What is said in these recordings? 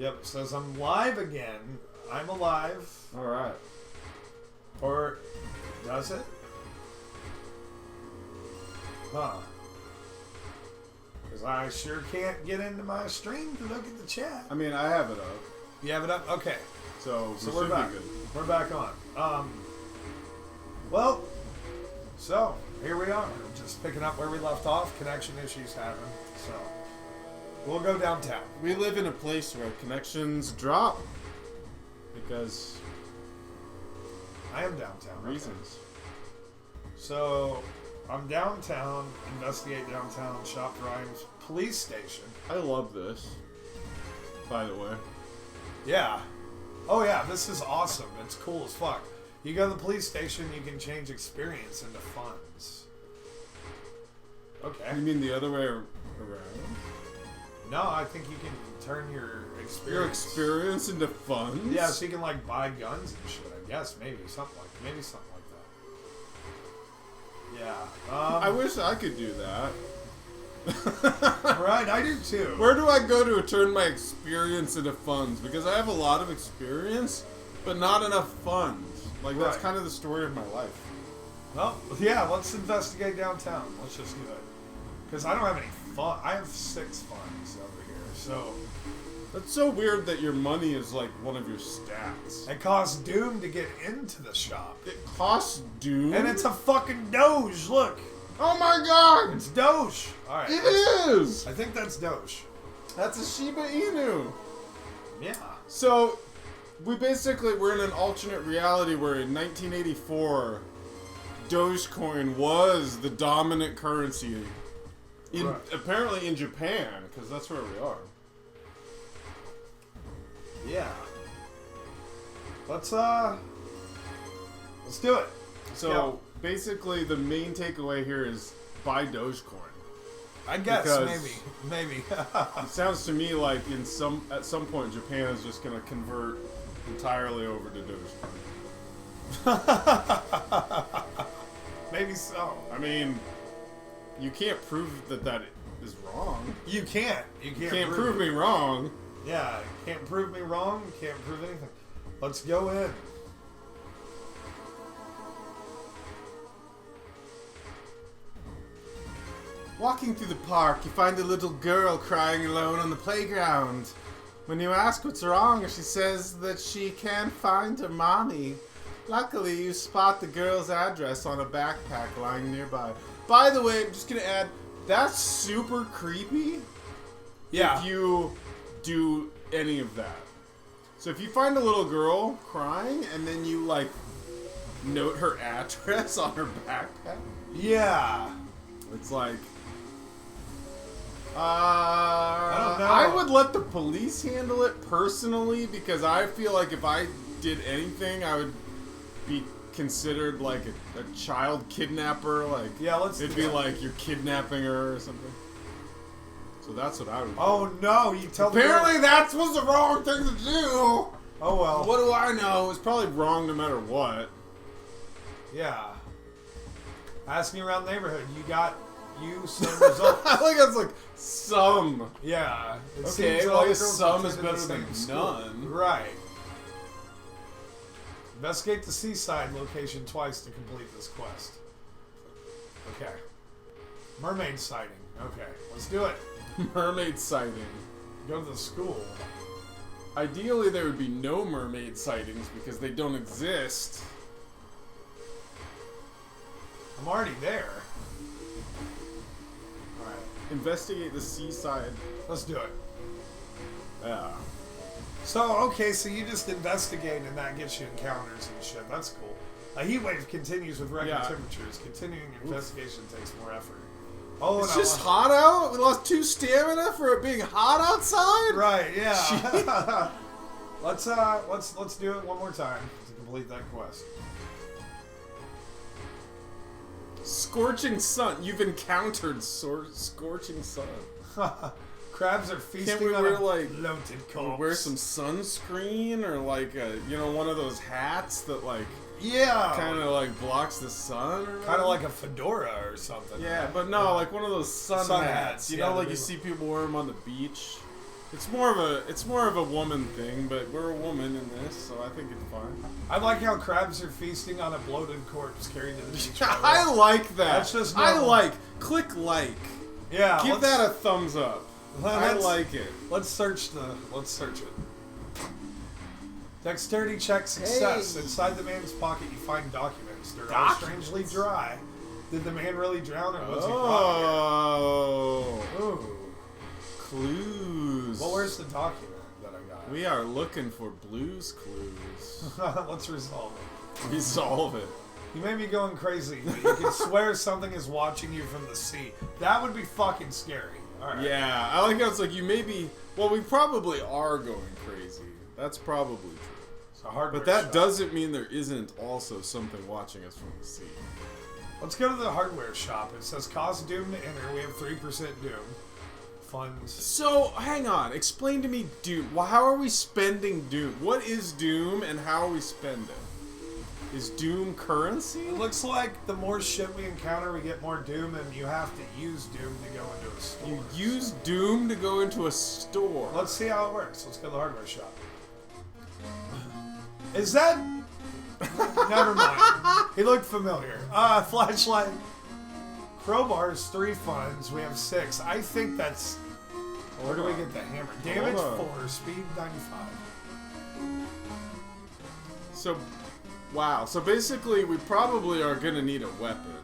Yep, it says I'm live again. I'm alive. Alright. Or does it? Huh. Because I sure can't get into my stream to look at the chat. I mean, I have it up. You have it up? Okay. So we're back. Be good. We're back on. Well, so here we are. Just picking up where we left off. Connection issues happen. So we'll go downtown. We live in a place where connections drop. Because I am downtown. reasons. Okay. So I'm downtown, investigate downtown, shop Rhymes police station. I love this, by the way. Yeah. Oh yeah, this is awesome. It's cool as fuck. You go to the police station, you can change experience into funds. Okay. You mean the other way around? No, I think you can turn your experience. Your experience into funds? Yeah, so you can like buy guns and shit. I guess maybe something like that. Yeah. I wish I could do that. Right, I do too. Where do I go to turn my experience into funds? Because I have a lot of experience, but not enough funds. Like, that's kind of the story of my life. Well, yeah, let's investigate downtown. Let's just do it. Because I don't have any fun. I have 6 funds over here, so... That's so weird that your money is like one of your stats. It costs Doom to get into the shop. It costs Doom? And it's a fucking Doge, look! Oh my god! It's Doge! Alright. It is! I think that's Doge. That's a Shiba Inu. Yeah. So, we're in an alternate reality where in 1984, Dogecoin was the dominant currency. Apparently in Japan, because that's where we are. Yeah. Let's do it. So, basically the main takeaway here is buy Dogecoin. I guess, Because maybe. It sounds to me like at some point Japan is just going to convert entirely over to Dogecoin. Maybe so. I mean, you can't prove that is wrong. You can't. You can't prove me wrong. Yeah, can't prove me wrong. Can't prove anything. Let's go in. Walking through the park, you find a little girl crying alone on the playground. When you ask what's wrong, she says that she can't find her mommy. Luckily, you spot the girl's address on a backpack lying nearby. By the way, I'm just gonna add, that's super creepy. Yeah. If you do any of that. So if you find a little girl crying and then you like note her address on her backpack. Yeah. It's like I don't know. I would let the police handle it personally because I feel like if I did anything, I would be considered like a child kidnapper. Like, yeah, it'd be like you're kidnapping her or something. So that's what I would do. Oh no, you tell Apparently that was the wrong thing to do. Oh well. What do I know? It's probably wrong no matter what. Yeah. Asking around the neighborhood, you got some results. I think that's like some. Yeah. It Okay, seems well, all I guess girls some attend is the better same than school. none. Right. Investigate the seaside location twice to complete this quest. Okay. Mermaid sighting. Okay, let's do it. Mermaid sighting. Go to the school. Ideally, there would be no mermaid sightings because they don't exist. I'm already there. Alright. Investigate the seaside. Let's do it. Yeah. So, okay, so you just investigate and that gets you encounters and shit. That's cool. A heat wave continues with record temperatures. Continuing your investigation takes more effort. Oh, it's just hot out? We lost 2 stamina for it being hot outside? Right, yeah. Let's do it one more time to complete that quest. Scorching sun. You've encountered scorching sun. Crabs are feasting Can't we on wear, a like, bloated corpse. wear some sunscreen or like one of those hats that like kind of like blocks the sun or kind of like a fedora or something. Yeah, but no, like one of those sun hats. You know, like you you see people wear them on the beach. It's more of a woman thing, but we're a woman in this, so I think it's fine. I like how crabs are feasting on a bloated corpse carried to the beach. I like that. That's just normal. Click like. Yeah. Give that a thumbs up. I like it. Let's search it. Dexterity check success. Hey. Inside the man's pocket, you find documents. They're all strangely dry. Did the man really drown, or was he brought here? Ooh. Clues. Well, where's the document that I got? We are looking for blues clues. Let's resolve it. Resolve it. You may be going crazy, but you can swear something is watching you from the sea. That would be fucking scary. All right. Yeah, I like how it's like you may be. Well, we probably are going crazy. That's probably true. It's a hardware But that shop. doesn't mean there isn't also something watching us from the sea. Let's go to the hardware shop. It says cost Doom to enter. We have 3% Doom. Funds. So, hang on. Explain to me Doom. Well, how are we spending Doom? What is Doom and how are we spend it? Is Doom currency? It looks like the more shit we encounter, we get more Doom, and you have to use Doom to go into a store. You use Doom to go into a store. Let's see how it works. Let's go to the hardware shop. Is that... Never mind. He looked familiar. Flashlight. Crowbars, 3 funds. We have 6. I think that's... Where do we get the hammer? Damage 4, speed 95. So, wow. So basically, we probably are going to need a weapon.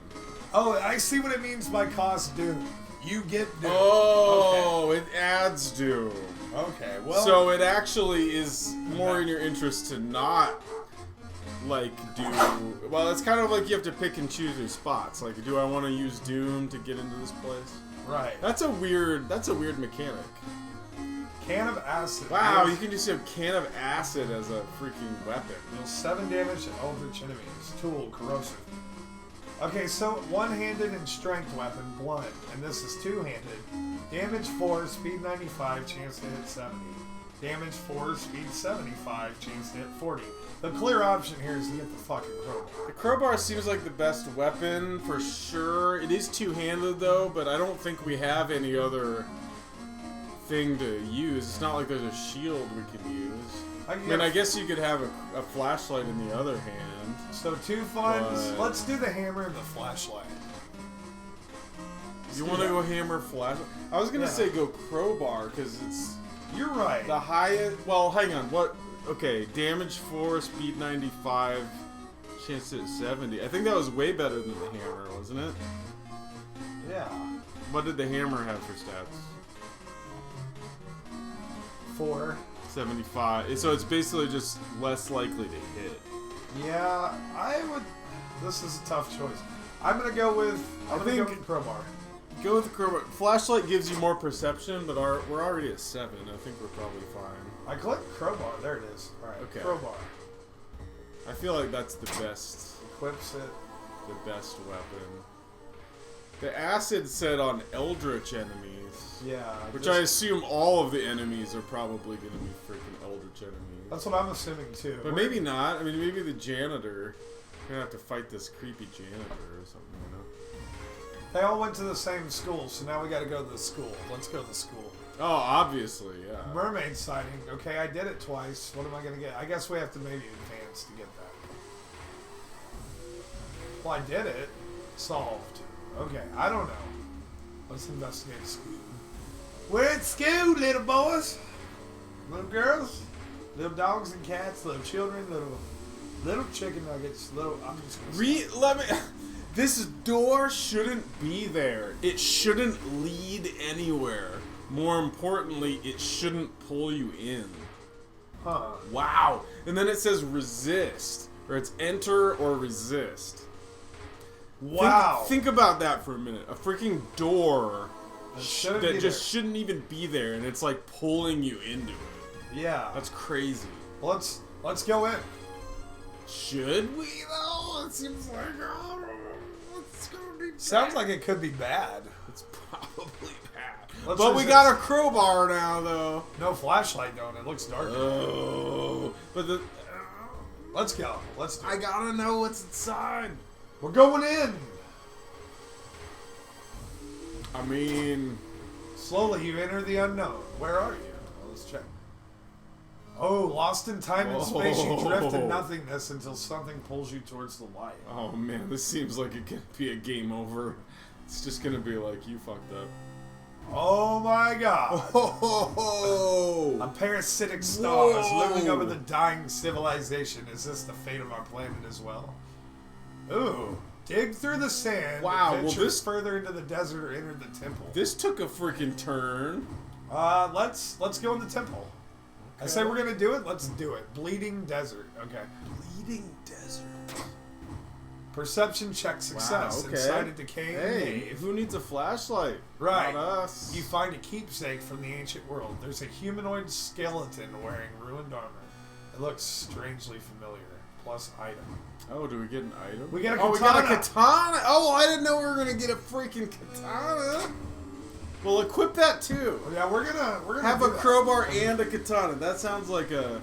Oh, I see what it means by cost Doom. You get Doom. Oh, okay. It adds Doom. Okay, well... So it actually is more in your interest to not, like, do... Well, it's kind of like you have to pick and choose your spots. Like, do I want to use Doom to get into this place? Right. That's a weird mechanic. Can of acid. Wow, you can just have can of acid as a freaking weapon. Deals 7 damage to eldritch enemies. Tool, corrosive. Okay, so one-handed and strength weapon, blunt, and this is two-handed. Damage 4, speed 95, chance to hit 70. Damage 4, speed 75, chance to hit 40. The clear option here is to get the fucking crowbar. The crowbar seems like the best weapon for sure. It is two-handed though, but I don't think we have any other thing to use. It's not like there's a shield we can use. I guess you could have a flashlight in the other hand. So 2 funds. Let's do the hammer and the flashlight. You want to go hammer flashlight? I was gonna say go crowbar because it's. You're right. The highest. Well, hang on. What? Okay, damage 4, speed 95, chance to hit 70. I think that was way better than the hammer, wasn't it? Yeah. What did the hammer have for stats? 4. 75. So it's basically just less likely to hit. Yeah, I would. This is a tough choice. I'm gonna go with. I'm gonna go with crowbar. Go with the crowbar. Flashlight gives you more perception, but we're already at 7. I think we're probably fine. I clicked crowbar. There it is. All right. Okay. Crowbar. I feel like that's the best. Equips it. The best weapon. The acid said on eldritch enemies. Yeah. Which I assume all of the enemies are probably going to be freaking eldritch enemies. That's what I'm assuming too. But maybe not. I mean, maybe the janitor. We're going to have to fight this creepy janitor or something, you know? They all went to the same school, so now we got to go to the school. Let's go to the school. Oh, obviously, yeah. Mermaid sighting. Okay, I did it twice. What am I going to get? I guess we have to maybe advance to get that. Well, I did it. Solved. Okay, I don't know. Let's investigate school. We're at school, little boys. Little girls. Little dogs and cats. Little children. Little chicken nuggets. I'm just gonna This door shouldn't be there. It shouldn't lead anywhere. More importantly, it shouldn't pull you in. Huh. Wow. And then it says resist. Or it's enter or resist. Wow. Think about that for a minute. A freaking door that just shouldn't even be there, and it's like pulling you into it. Yeah. That's crazy. Let's go in. Should we though? It seems like it's gonna be bad. Sounds like it could be bad. It's probably bad. Let's but we resist. got a crowbar now, though. No flashlight though, and it looks dark. Oh, but let's go. Let's do it. I gotta know what's inside. We're going in. I mean, slowly you enter the unknown. Where are you? let's check. Oh, lost in time and space, you drift in Whoa. nothingness until something pulls you towards the light. Oh man, this seems like it could be a game over. It's just gonna be like, you fucked up. Oh my god. Oh! A parasitic star is Whoa. looming over the dying civilization. Is this the fate of our planet as well? Ooh. Dig through the sand. Wow, well, Venture this- further into the desert or enter the temple. This took a freaking turn. Let's go in the temple. I say we're gonna do it. Let's do it. Bleeding desert. Okay. Bleeding desert. Perception check success. Wow, okay. Inside a decaying Hey, cave. who needs a flashlight? Right. Not us. You find a keepsake from the ancient world. There's a humanoid skeleton wearing ruined armor. It looks strangely familiar. Plus item. Oh, do we get an item? We get a Oh, we got a katana. katana. Oh, I didn't know we were gonna get a freaking katana. Well, equip that too. Yeah, we're gonna Have do a that. crowbar and a katana. That sounds like a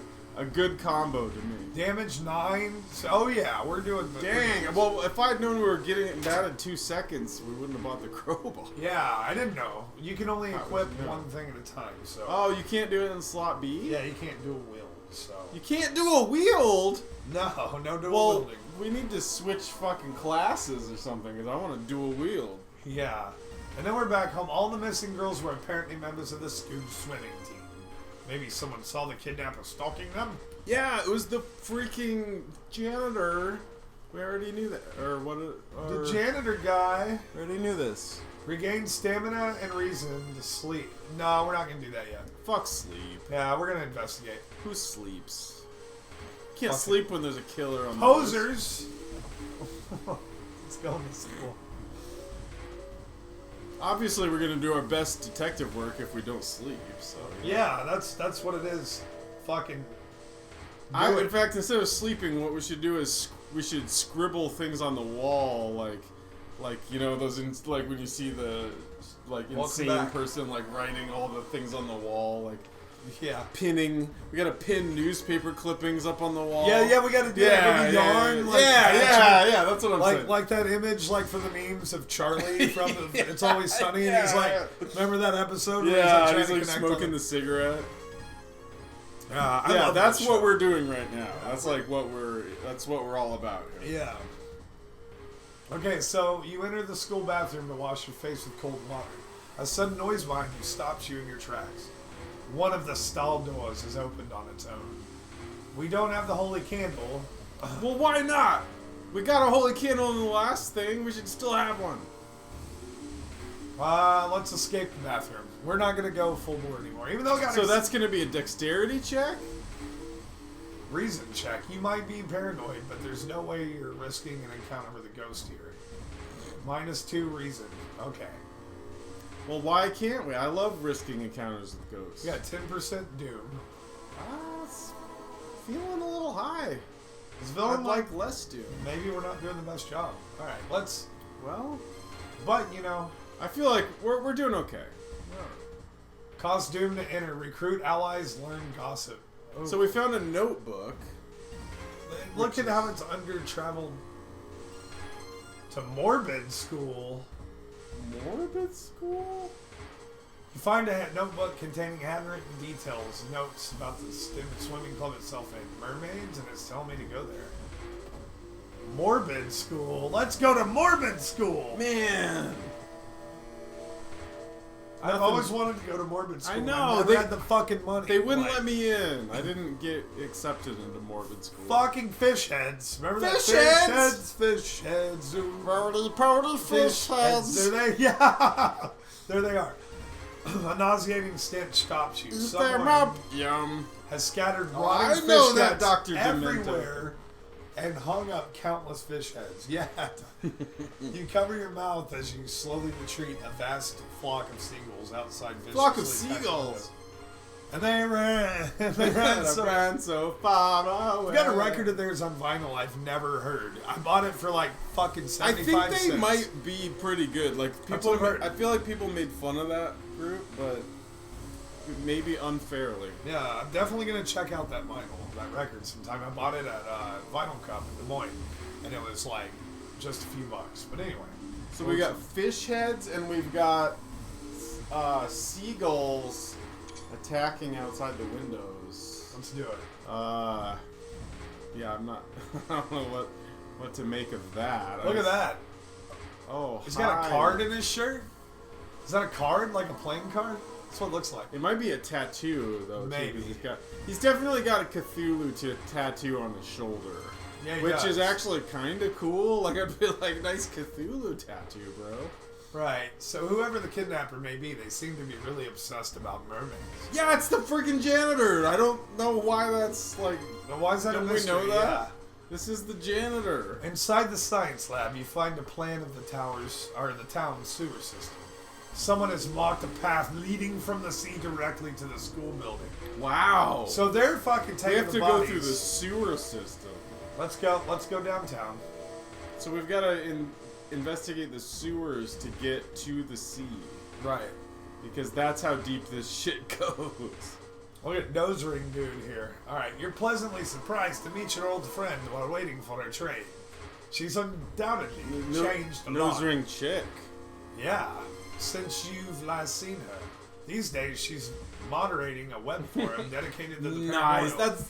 good combo to me. Damage 9. Oh yeah, we're doing. Dang. Well, if I'd known we were getting that in 2 seconds, we wouldn't have bought the crowbar. Yeah, I didn't know. You can only How equip would you know? one thing at a time. So. Oh, you can't do it in slot B? Yeah, you can't do a wield. So. You can't do a wield? No dual Well, wielding. we need to switch fucking classes or something, because I want to dual wield. Yeah. And then we're back home. All the missing girls were apparently members of the Scoob swimming team. Maybe someone saw the kidnapper stalking them? Yeah, it was the freaking janitor. We already knew that. Or what? The janitor guy We already knew this. regained stamina and reason to sleep. No, we're not going to do that yet. Fuck sleep. Yeah, we're going to investigate. Who sleeps? Can't Fuck sleep when there's a killer on the Posers! Let's go into school. Obviously, we're gonna do our best detective work if we don't sleep. So Yeah, that's what it is. Fucking. in fact, instead of sleeping, what we should do is we should scribble things on the wall, like you know those like when you see the Welcome insane back. person like writing all the things on the wall, like Yeah. pinning. We gotta pin newspaper clippings up on the wall. Yeah, we gotta do that with the yarn. Like, yeah. That's what I'm saying. Like that image, like for the memes of Charlie from the It's Always Sunny, and he's like, remember that episode? Where yeah, trying he's to like connect smoking all the cigarette. I Yeah, love that's that what show. we're doing right now. That's like that's what we're all about here. Yeah. Okay, so you enter the school bathroom to wash your face with cold water. A sudden noise behind you stops you in your tracks. One of the stall doors is opened on its own. We don't have the holy candle. Well, why not? We got a holy candle in the last thing. We should still have one. Let's escape the bathroom. We're not gonna go full bore anymore. Even though I got So that's going to be a dexterity check? reason check. You might be paranoid, but there's no way you're risking an encounter with a ghost here. -2 reason. Okay. Well, why can't we? I love risking encounters with ghosts. We got 10% doom. It's feeling a little high. It's I'd feeling like like less doom. maybe we're not doing the best job. All right, let's. Well, But you know, I feel like we're doing okay. cause doom to enter. Recruit allies. Learn gossip. Oh. So we found a notebook. Look at how it's under traveled to Morbid School. Morbid school? You find a notebook containing handwritten details, notes about the student swimming club itself and mermaids, and it's telling me to go there. Morbid School. Let's go to Morbid School. Man. I've Nothing- always wanted to go to Morbid School. I know, I never they- had the fucking money. They wouldn't Like, let me in. I didn't get accepted into Morbid school. Fucking fish heads. Remember that? Fish heads? Fish heads. Ooh. Roly-poly fish heads. There they, yeah. There they are. A nauseating stench stops you. Someone Yum. has scattered Oh, rotting I fish know that, heads Dr. Demento. everywhere and hung up countless fish heads. Yeah. You cover your mouth as you slowly retreat a vast flock of seagulls outside Flock of viciously pecking seagulls. And they ran. They ran so. ran so far away. I've got a record of theirs on vinyl I've never heard. I bought it for like fucking I 75 think they cents. might be pretty good. Like That's people, what I've heard. I feel like people made fun of that group, but maybe unfairly. Yeah, I'm definitely going to check out that vinyl, that record sometime. I bought it at Vinyl Cup in Des Moines, and it was like just a few bucks. But anyway. So we got fish heads and we've got seagulls attacking outside the windows. Let's do it. Yeah, I'm not. I don't know what to make of that. Look at that. Oh, he's got a card in his shirt. Is that a card, like a playing card? That's what it looks like. It might be a tattoo though. Maybe. Too, he's definitely got a Cthulhu tattoo on his shoulder. Yeah, which is actually kind of cool. Like, I'd be like, nice Cthulhu tattoo, bro. Right. So whoever the kidnapper may be, they seem to be really obsessed about mermaids. Yeah, it's the freaking janitor. I don't know why that's like. Now, why is that a mystery? Don't we know that? Yeah. This is the janitor. Inside the science lab, you find a plan of the town's sewer system. Someone has marked a path leading from the sea directly to the school building. Wow. So they're fucking taking the bodies. We have to go through the sewer system. Let's go downtown. So we've got to investigate the sewers to get to the sea. Right. Because that's how deep this shit goes. Look at Nose Ring Dude here. Alright, you're pleasantly surprised to meet your old friend while waiting for her train. She's undoubtedly changed a lot. Nose Ring Chick. Yeah, since you've last seen her. These days, she's moderating a web forum dedicated to the paranormal. Nice,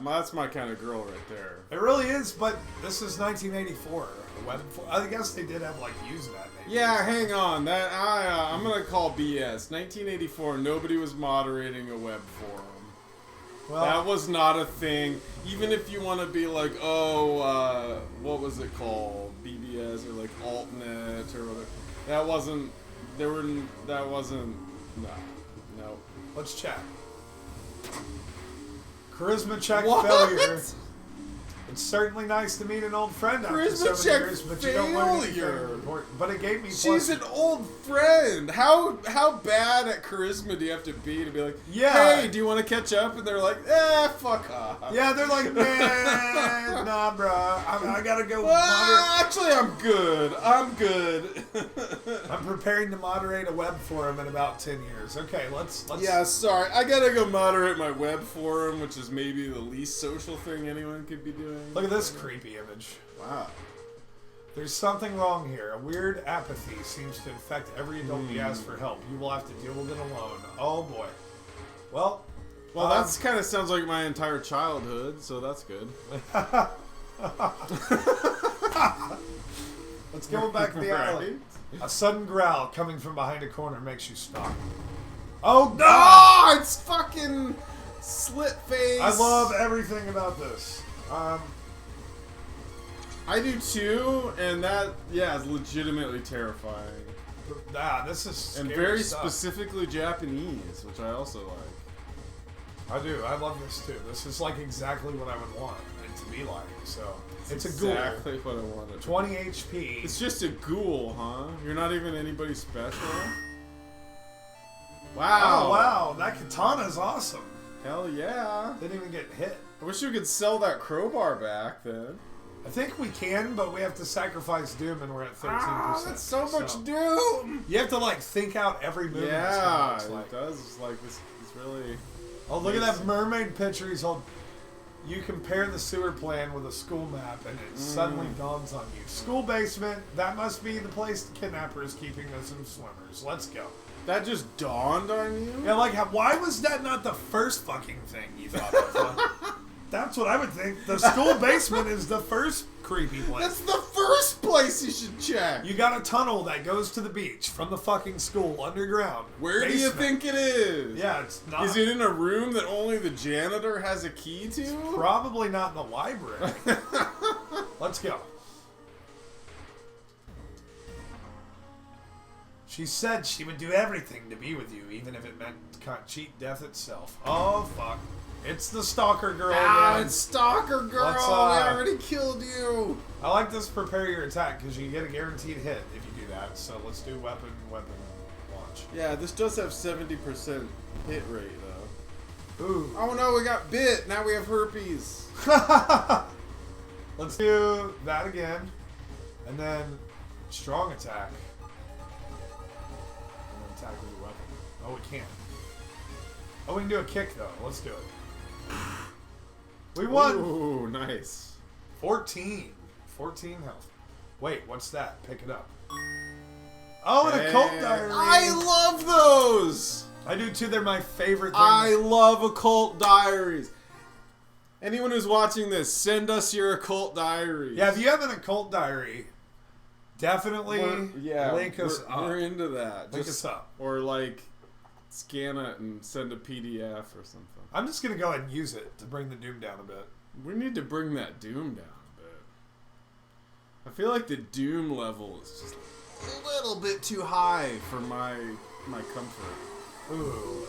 that's my kind of girl right there. It really is, but this is 1984. A web forum. I guess they did have like Usenet. Maybe. Yeah, hang on. I'm gonna call BS. 1984. Nobody was moderating a web forum. Well, that was not a thing. Even if you want to be like, what was it called? BBS or like AltNet or whatever. That wasn't. No. Let's check. Charisma check What? failure. It's certainly nice to meet an old friend after so many years, but you don't learn anything important. But it gave me She's an old friend. How bad at charisma do you have to be like, yeah, hey, do you want to catch up? And they're like, fuck off. Yeah, they're like, man, nah, bro. I gotta go. Actually, I'm good. I'm preparing to moderate a web forum in about 10 years. Okay, let's. Yeah, sorry. I gotta go moderate my web forum, which is maybe the least social thing anyone could be doing. Look at this creepy image. Wow. There's something wrong here. A weird apathy seems to infect every adult we ask for help. You will have to deal with it alone. Oh boy. Well, that kind of sounds like my entire childhood, so that's good. Let's go back to the alley. A sudden growl coming from behind a corner makes you stop. Oh no! Oh, it's fucking Slit Face. I love everything about this. I do too, and that is legitimately terrifying. This is scary and very stuff. Specifically Japanese, which I also like. I do. I love this too. This is like exactly what I would want it to be like. So it's a ghoul. Exactly what I wanted. 20 HP. It's just a ghoul, huh? You're not even anybody special. Wow. Oh wow, that katana's awesome. Hell yeah. Didn't even get hit. I wish we could sell that crowbar back then. I think we can, but we have to sacrifice Doom, and we're at 13%. That's so much Doom. You have to like think out every move. Yeah, it does. It's like this. It's really. Oh, look at that mermaid picture he's holding. You compare the sewer plan with a school map, and it suddenly dawns on you. School basement. That must be the place the kidnapper is keeping some swimmers. Let's go. That just dawned on you? Yeah, like why was that not the first fucking thing you thought of? That's what I would think. The school basement is the first creepy place. That's the first place you should check. You got a tunnel that goes to the beach from the fucking school underground. Where do you think it is? Yeah, it's not. Is it in a room that only the janitor has a key to? It's probably not in the library. Let's go. She said she would do everything to be with you, even if it meant cheat death itself. Oh, fuck. It's the stalker girl again. It's stalker girl. We already killed you. I like this prepare your attack because you get a guaranteed hit if you do that. So let's do weapon launch. Yeah, this does have 70% hit rate though. Ooh. Oh no, we got bit. Now we have herpes. Let's do that again. And then strong attack. And then attack with a weapon. Oh, we can't. Oh, we can do a kick though. Let's do it. We won! Ooh, nice. 14 health. Wait, what's that? Pick it up. Oh, and a cult diary. I love those! I do too. They're my favorite things. I love occult diaries. Anyone who's watching this, send us your occult diaries. Yeah, if you have an occult diary, definitely link us up. We're into that. Link us up. Or like scan it and send a PDF or something. I'm just going to go ahead and use it to bring the doom down a bit. We need to bring that doom down a bit. I feel like the doom level is just a little bit too high for my comfort. Ooh.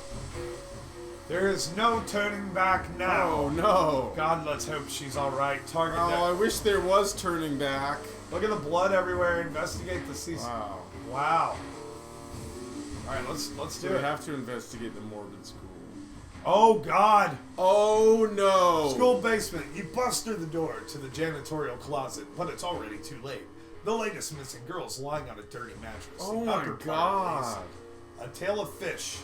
There is no turning back now. Oh, no. God, let's hope she's alright. Target that. I wish there was turning back. Look at the blood everywhere. Investigate the CC. Wow. Alright, let's do it. We have to investigate the morbid school. Oh, God. Oh, no. School basement. You bust through the door to the janitorial closet, but it's already too late. The latest missing girl's lying on a dirty mattress. Oh, The my upper part God. A tail of fish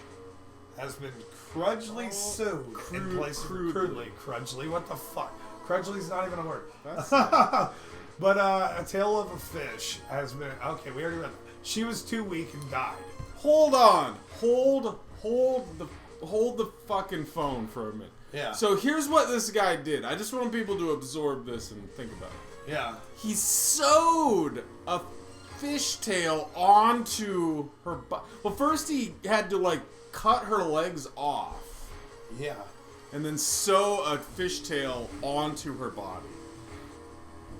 has been crudgely sewed in place of crudely. Crudgely? What the fuck? Crudgely's not even a word. But a tail of a fish has been... Okay, we already read that. She was too weak and died. Hold on. Hold the fucking phone for a minute. Yeah. So here's what this guy did. I just want people to absorb this and think about it. Yeah. He sewed a fishtail onto her body. Well, first he had to, like, cut her legs off. Yeah. And then sew a fishtail onto her body.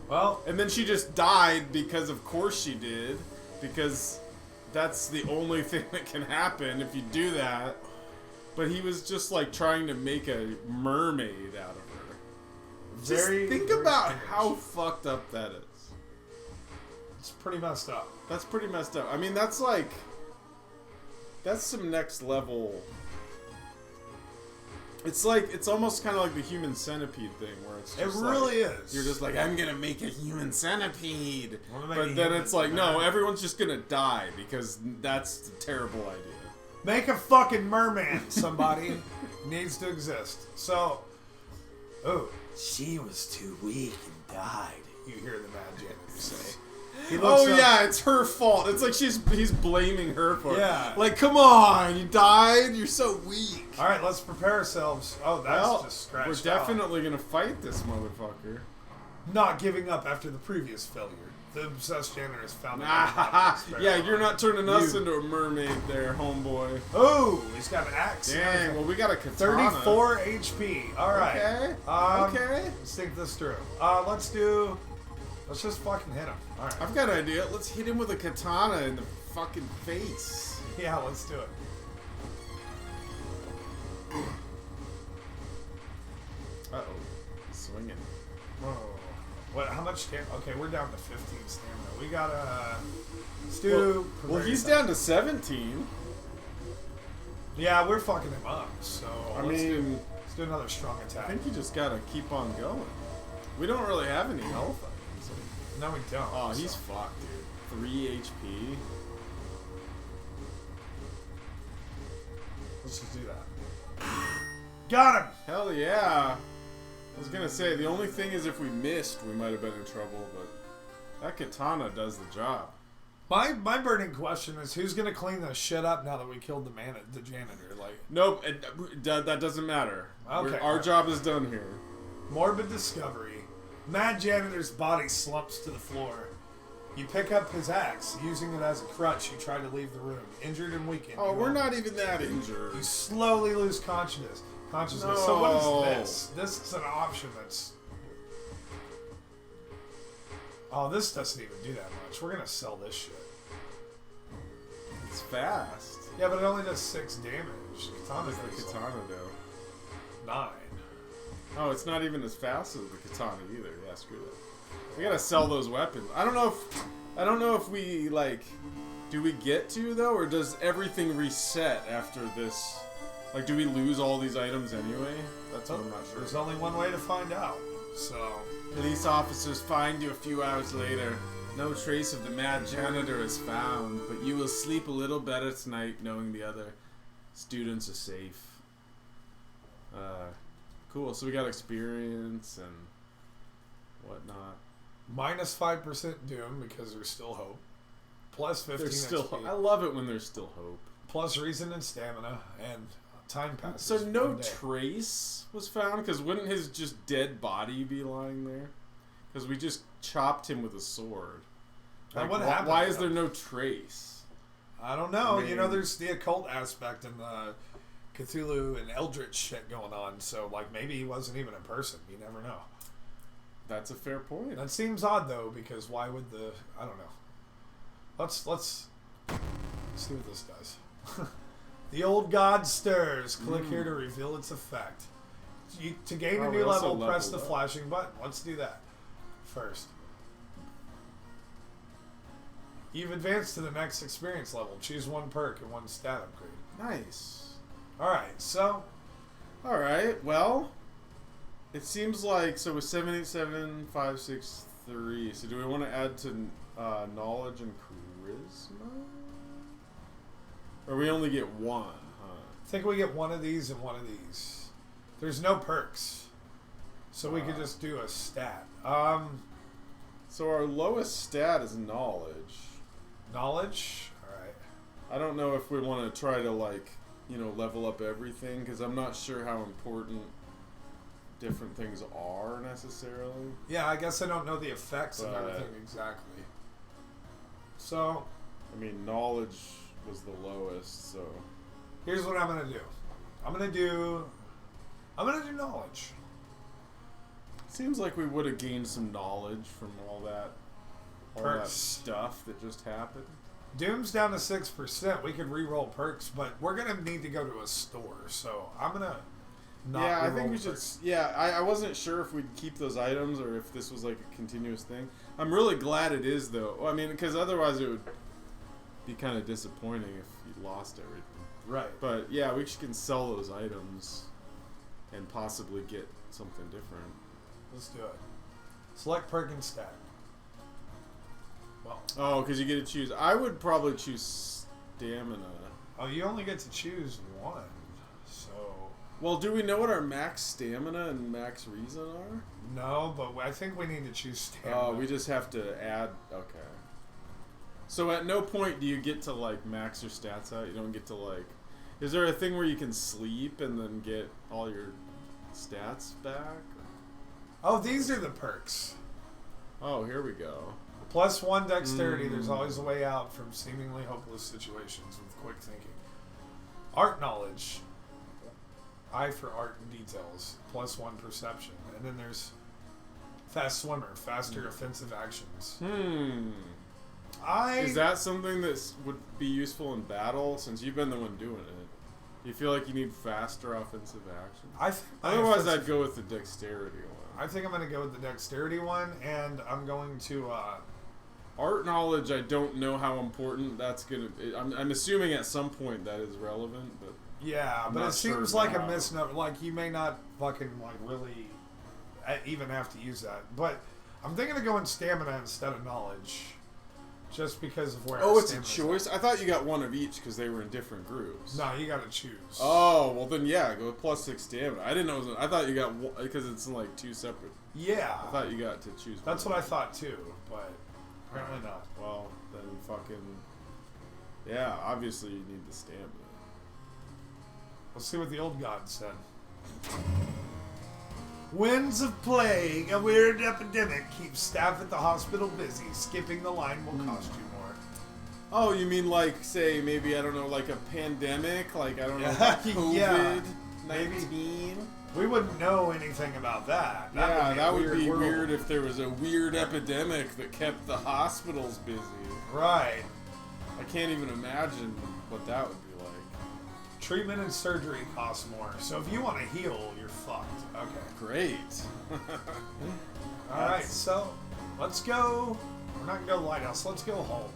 Well, and then she just died because, of course, she did. Because that's the only thing that can happen if you do that. But he was just, like, trying to make a mermaid out of her. Just think about how fucked up that is. It's pretty messed up. That's pretty messed up. I mean, that's like... That's some next level... It's like, it's almost kind of like the human centipede thing, where it's just really is. You're just like, I'm gonna make a human centipede. But then it's like, no, everyone's just gonna die, because that's a terrible idea. Make a fucking merman, somebody. Needs to exist. So, she was too weak and died. You hear the mad janitor say. Yeah, it's her fault. It's like he's blaming her for it. Yeah. Like, come on, you died? You're so weak. Alright, let's prepare ourselves. Oh, that's just scratched We're definitely gonna fight this motherfucker. Not giving up after the previous failure. The obsessed janitor has found yeah, you're not turning us into a mermaid there, homeboy. Oh, he's got an axe. Dang, well, we got a katana. 34 HP. Alright. Okay. Okay. Let's think this through. Let's just fucking hit him. Alright. I've got an idea. Let's hit him with a katana in the fucking face. Yeah, let's do it. Uh-oh. Swinging. Oh. What? How much stamina? Okay, we're down to 15 stamina. We gotta... Let's do... Well, he's down to 17. Yeah, we're fucking him up, so... Let's do another strong attack. I think you just gotta keep on going. We don't really have any health items. No, we don't. Oh, he's fucked, dude. 3 HP. Let's just do that. Got him! Hell yeah. I was gonna say, the only thing is if we missed, we might have been in trouble, but that katana does the job. My burning question is, who's gonna clean this shit up now that we killed the janitor? Like, nope, that doesn't matter. Okay, our job is done here. Morbid discovery. Mad janitor's body slumps to the floor. You pick up his axe, using it as a crutch. You try to leave the room, injured and weakened. Oh, we're not even that injured. You slowly lose consciousness. No. So what is this? This is an option that's... Oh, this doesn't even do that much. We're gonna sell this shit. It's fast. Yeah, but it only does 6 damage. Katana does the katana do? 9. Oh, it's not even as fast as the katana either. Yeah, screw that. We gotta sell those weapons. I don't know if we, like, do we get to though, or does everything reset after this? Like, do we lose all these items anyway? That's what I'm not sure. There's only one way to find out. So, police officers find you a few hours later. No trace of the mad janitor is found, but you will sleep a little better tonight knowing the other students are safe. Cool. So we got experience and whatnot. minus 5% doom because there's still hope. Plus 15 There's still XP. I love it when there's still hope. plus reason and stamina, and time passes. So no 1 day. trace was found? Because wouldn't his just dead body be lying there? Because we just chopped him with a sword. Like, What happened? why is there no trace? I don't know. I mean, you know, there's the occult aspect and the Cthulhu and Eldritch shit going on. So, like, maybe he wasn't even a person. You never know. That's a fair point. That seems odd, though, because why would the... I don't know. Let's see what this does. The old god stirs. Click here to reveal its effect. To gain a we new also level, press the leveled up. flashing button. Let's do that first. You've advanced to the next experience level. Choose one perk and one stat upgrade. Nice. Alright, so... Alright, well... It seems like... So with 787-563... So do we want to add to knowledge and charisma? Or we only get one, huh? I think we get one of these and one of these. There's no perks. So we could just do a stat. So our lowest stat is knowledge. Knowledge? Alright. I don't know if we want to try to, like, you know, level up everything, because I'm not sure how important different things are necessarily. Yeah, I guess I don't know the effects of But- everything exactly. So, I mean, knowledge was the lowest, so... here's what I'm gonna do. I'm gonna do knowledge. Seems like we would have gained some knowledge from all that Perks. stuff that just happened. Doom's down to 6%. We could re-roll perks, but we're gonna need to go to a store. So I'm gonna not. Yeah, I re-roll think we should. perks. Yeah, I wasn't sure if we'd keep those items or if this was like a continuous thing. I'm really glad it is, though. I mean, because otherwise it would be kind of disappointing if you lost everything. Right. But yeah, we can sell those items and possibly get something different. Let's do it. Select perk and stat. Well, Oh, because you get to choose. I would probably choose stamina. oh, you only get to choose one. So Well, do we know what our max stamina and max reason are? no, but I think we need to choose stamina. Oh, we just have to add. Okay. So at no point do you get to like max your stats out. You don't get to like. Is there a thing where you can sleep and then get all your stats back? Oh, these are the perks. Oh, here we go. +1 dexterity. There's always a way out from seemingly hopeless situations with quick thinking. Art knowledge. Eye for art and details. +1 perception. And then there's fast swimmer. Faster offensive actions. Is that something that would be useful in battle? Since you've been the one doing it, do you feel like you need faster offensive actions? Otherwise, I'd go with the dexterity one. I think I'm going to go with the dexterity one, and I'm going to... Art knowledge, I don't know how important that's going to... I'm assuming at some point that is relevant, but... yeah, I'm but not it seems sure like a now. misnomer. Like, you may not fucking, like, really even have to use that. But I'm thinking of going stamina instead of knowledge. Just because of where... Oh, our it's a stamina's choice? I thought you got one of each because they were in different groups. at. No, you got to choose. Oh, well then yeah, go with +6 stamina. I didn't know it was... I thought you got one... Because it's in like two separate... Yeah. I thought you got to choose That's one. what I thought too, but apparently not. Well, then fucking... Yeah, obviously you need the stamina. Let's see what the old god said. Winds of plague, a weird epidemic, keeps staff at the hospital busy. Skipping the line will cost you more. Oh, you mean like, say, maybe, I don't know, like a pandemic? Like, I don't know, Yeah, like yeah. COVID-19? We wouldn't know anything about that. Yeah, that would be world. weird if there was a weird epidemic that kept the hospitals busy. Right. I can't even imagine what that would be like. Treatment and surgery cost more. So if you want to heal, you're fucked. Okay. Great. Alright, so let's go. We're not going to go lighthouse. Let's go home.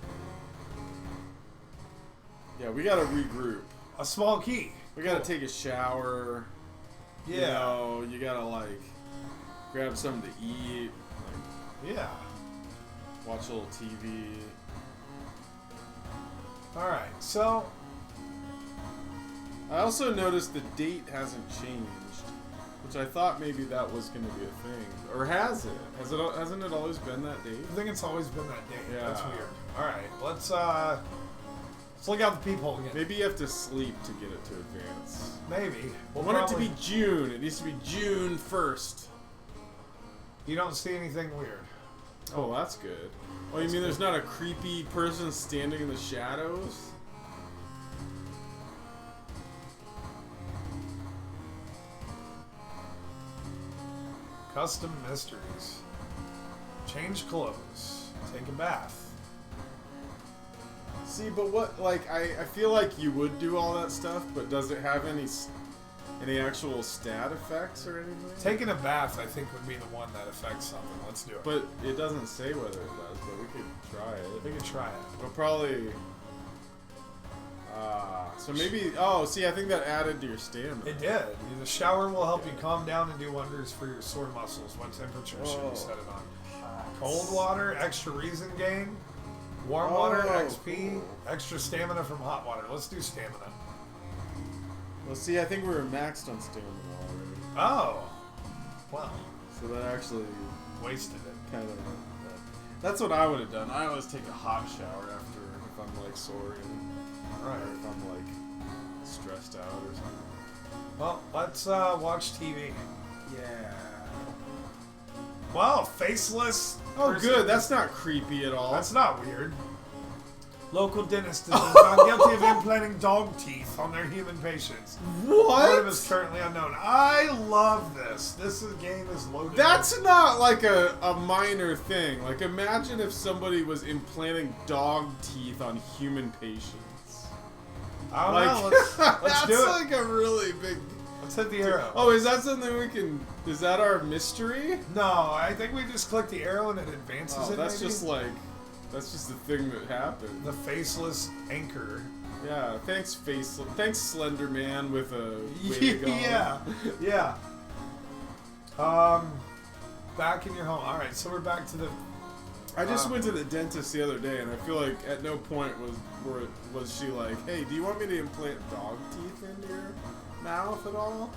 Yeah, we gotta regroup. A small key. We gotta take a shower. Yeah. You know, you gotta like grab something to eat. Like, Yeah. watch a little TV. Alright, so I also noticed the date hasn't changed, which I thought maybe that was going to be a thing. Or has it? Hasn't it always been that date? I think it's always been that date. Yeah. That's weird. Alright, let's Let's look out the peephole again. Maybe you have to sleep to get it to advance. Maybe. I want it to be June. It needs to be June 1st. You don't see anything weird. Oh, that's good. Oh, you mean there's not a creepy person standing in the shadows? Custom mysteries. Change clothes. Take a bath. See, but what, like, I feel like you would do all that stuff, but does it have any actual stat effects or anything? Taking a bath, I think, would be the one that affects something. Let's do it. But it doesn't say whether it does, but we could try it. We could try it. We'll probably... so maybe... Oh, see, I think that added to your stamina. It did. The shower will help you calm down and do wonders for your sore muscles. What temperature should you set it on? Cold water, extra reason gain. Warm water, XP. Cool. Extra stamina from hot water. Let's do stamina. Well, see, I think we were maxed on stamina already. Oh. Well. So that actually... Wasted it. Kind of... That's what I would have done. I always take a hot shower after if I'm, like, sore. Right. Or if I'm, like, stressed out or something. Well, let's watch TV. Yeah. Wow, faceless. Oh, person. good. That's not creepy at all. That's not weird. Local dentist has been found guilty of implanting dog teeth on their human patients. What? Motive is currently unknown. I love this. Game is loaded. That's not like a minor thing. Like, imagine if somebody was implanting dog teeth on human patients. I don't Like, know. Let's do it. That's like a really big... Let's hit the arrow. Oh, is that something we can... Is that our mystery? No, I think we just click the arrow and it advances it. That's maybe? just like... That's just the thing that happened. The faceless anchor. Yeah, thanks Thanks Slender Man with a wig on. Yeah. Back in your home. Alright, so we're back to the... I just went to the dentist the other day, and I feel like at no point was she like, hey, do you want me to implant dog teeth into your mouth at all?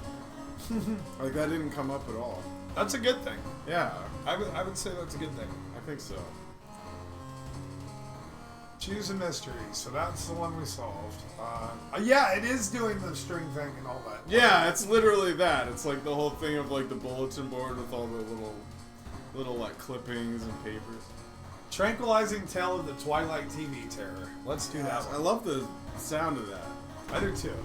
Like, that didn't come up at all. That's a good thing. Yeah. I would say that's a good thing. I think so. Choose a mystery. So that's the one we solved. Yeah, it is doing the string thing and all that. Yeah, it's literally that. It's like the whole thing of like the bulletin board with all the little like clippings and papers. Tranquilizing tale of the Twilight TV Terror. Let's do that one. I love the sound of that. I do too.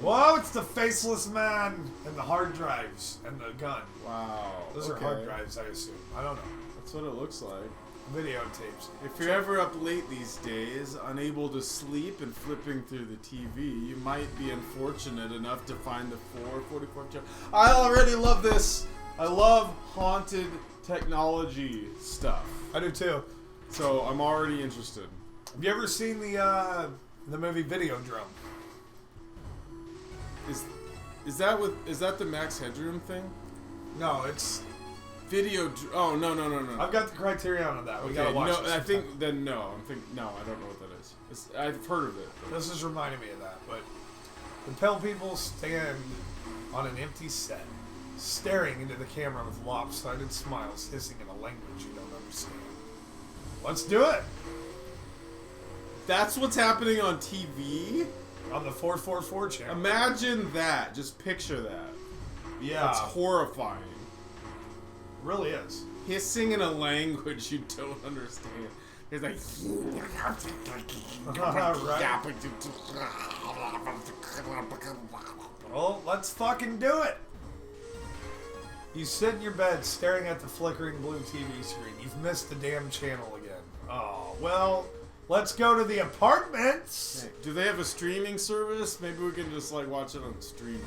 Whoa, it's the faceless man and the hard drives and the gun. Wow. Those are hard drives, I assume. I don't know. That's what it looks like. Videotapes. If you're ever up late these days, unable to sleep and flipping through the TV, you might be unfortunate enough to find the 444 chapter. I already love this. I love haunted technology stuff. I do too. So I'm already interested. Have you ever seen the movie Videodrome? Is that the Max Headroom thing? No, it's Oh no. I've got the criterion on that. We gotta watch no, it. I think then no. No, I don't know what that is. I've heard of it. This is reminding me of that. But the pale people stand on an empty set, staring into the camera with lopsided smiles, hissing in a language you don't understand. Let's do it. That's what's happening on TV? On the 444 channel. Imagine that. Just picture that. Yeah. That's horrifying. It really is. Hissing in a language you don't understand. It's like... Right. Well, let's fucking do it. You sit in your bed staring at the flickering blue TV screen. You've missed the damn channel again. Oh, well... Let's go to the apartments. Do they have a streaming service? Maybe we can just like watch it on streaming.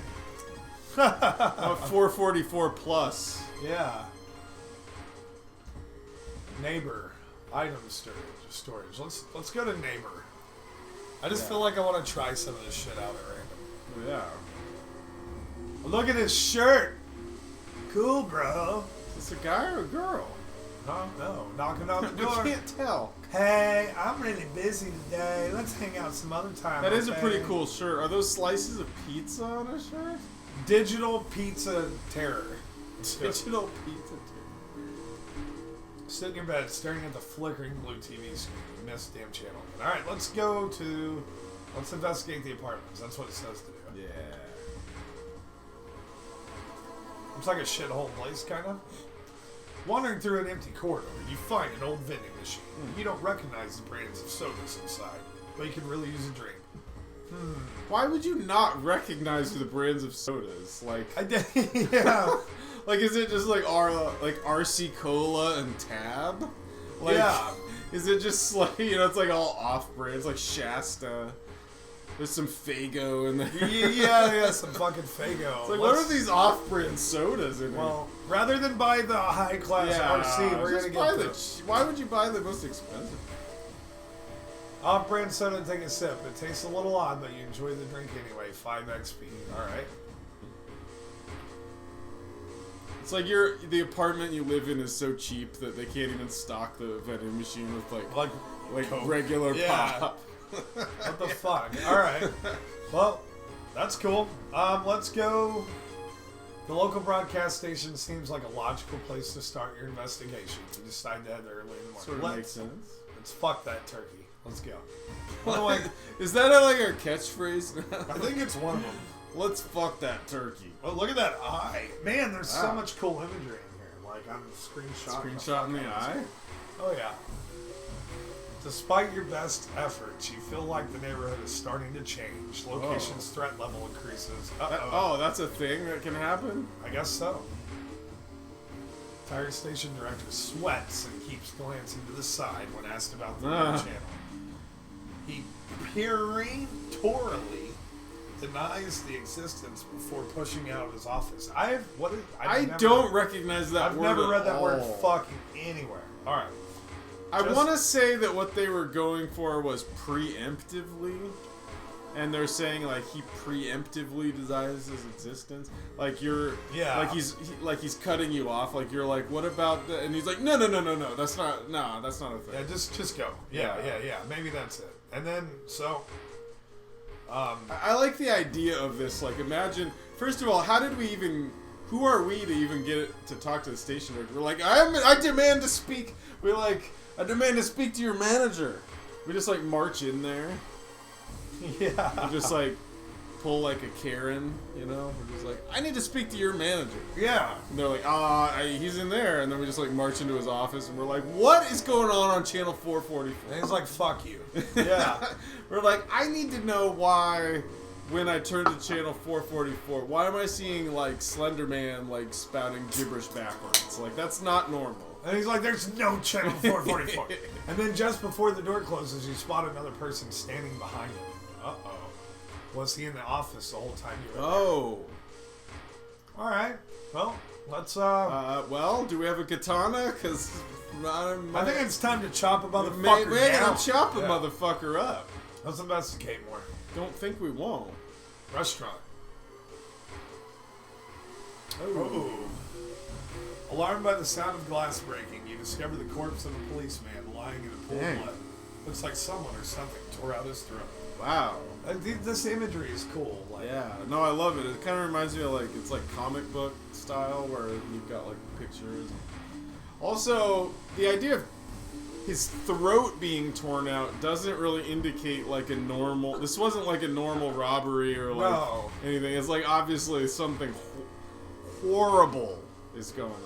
444 plus. Yeah. Neighbor, item storage. Let's go to neighbor. I just feel like I want to try some of this shit out at random. Yeah. Look at his shirt. Cool, bro. Is this a guy or a girl? No, knocking on the door. I can't tell. Hey, I'm really busy today. Let's hang out some other time. That is a pretty cool shirt. Are those slices of pizza on a shirt? Digital Pizza Terror. Digital Pizza Terror. Sit in your bed, staring at the flickering blue TV screen. You missed the damn channel. All right, let's investigate the apartments. That's what it says to do. Yeah. Looks like a shithole place, kind of. Wandering through an empty corridor, you find an old vending machine. You don't recognize the brands of sodas inside, but you can really use a drink. Why would you not recognize the brands of sodas? Like, I did, yeah. like, is it just like RC Cola and Tab? Like, yeah. Is it just like, you know, it's like all off-brand. It's like Shasta. There's some Faygo in there. Yeah, some fucking Faygo. It's like, what are these off-brand sodas in Well, rather than buy the high-class RC, we're going to get why would you buy the most expensive? Off-brand soda and take a sip. It tastes a little odd, but you enjoy the drink anyway. 5 XP. Alright. It's like the apartment you live in is so cheap that they can't even stock the vending machine with like regular pop. What the fuck? Alright. Well, that's cool. Let's go. The local broadcast station seems like a logical place to start your investigation. You decide to head there early in the morning. Sort of makes sense. Let's fuck that turkey. Let's go. Is that like our catchphrase now? I think it's one of them. Let's fuck that turkey. Oh, look at that eye. Man, there's so much cool imagery in here. Like, I'm Screenshotting the eye? Oh, yeah. Despite your best efforts, you feel like the neighborhood is starting to change. Location's threat level increases. Oh, that's a thing that can happen? I guess so. Tire station director sweats and keeps glancing to the side when asked about the new channel. He peremptorily denies the existence before pushing out of his office. I don't recognize that I've word. I've never read that all. word fucking anywhere. All right. I want to say that what they were going for was preemptively, and they're saying like he preemptively denies his existence. Like like he's cutting you off. Like you're like, what about the? And he's like, no, that's not a thing. Yeah, just go. Yeah. Maybe that's it. And then I like the idea of this. Like, imagine, first of all, who are we to even get to talk to the station director? We're like, I demand to speak. I demand to speak to your manager. We just like march in there. Yeah. We just like pull like a Karen, you know? We're just like, I need to speak to your manager. Yeah. And they're like, he's in there. And then we just like march into his office and we're like, what is going on channel 444? And he's like, fuck you. Yeah. We're like, I need to know why when I turn to channel 444, why am I seeing like Slender Man like spouting gibberish backwards? Like, that's not normal. And he's like, there's no channel 444. And then just before the door closes, you spot another person standing behind him. Uh-oh. Was he in the office the whole time you were there? Oh. All right. Well, let's, well, do we have a katana? Because I think it's time to chop a motherfucker down. We're gonna chop a motherfucker up. Let's investigate more. Don't think we won't. Restaurant. Oh. Alarmed by the sound of glass breaking, you discover the corpse of a policeman lying in a pool of blood. Looks like someone or something tore out his throat. Wow. This imagery is cool. Like, yeah. No, I love it. It kind of reminds me of like, it's like comic book style where you've got like pictures. Also, the idea of his throat being torn out doesn't really indicate like a normal. This wasn't like a normal robbery or like anything. It's like obviously something horrible is going on.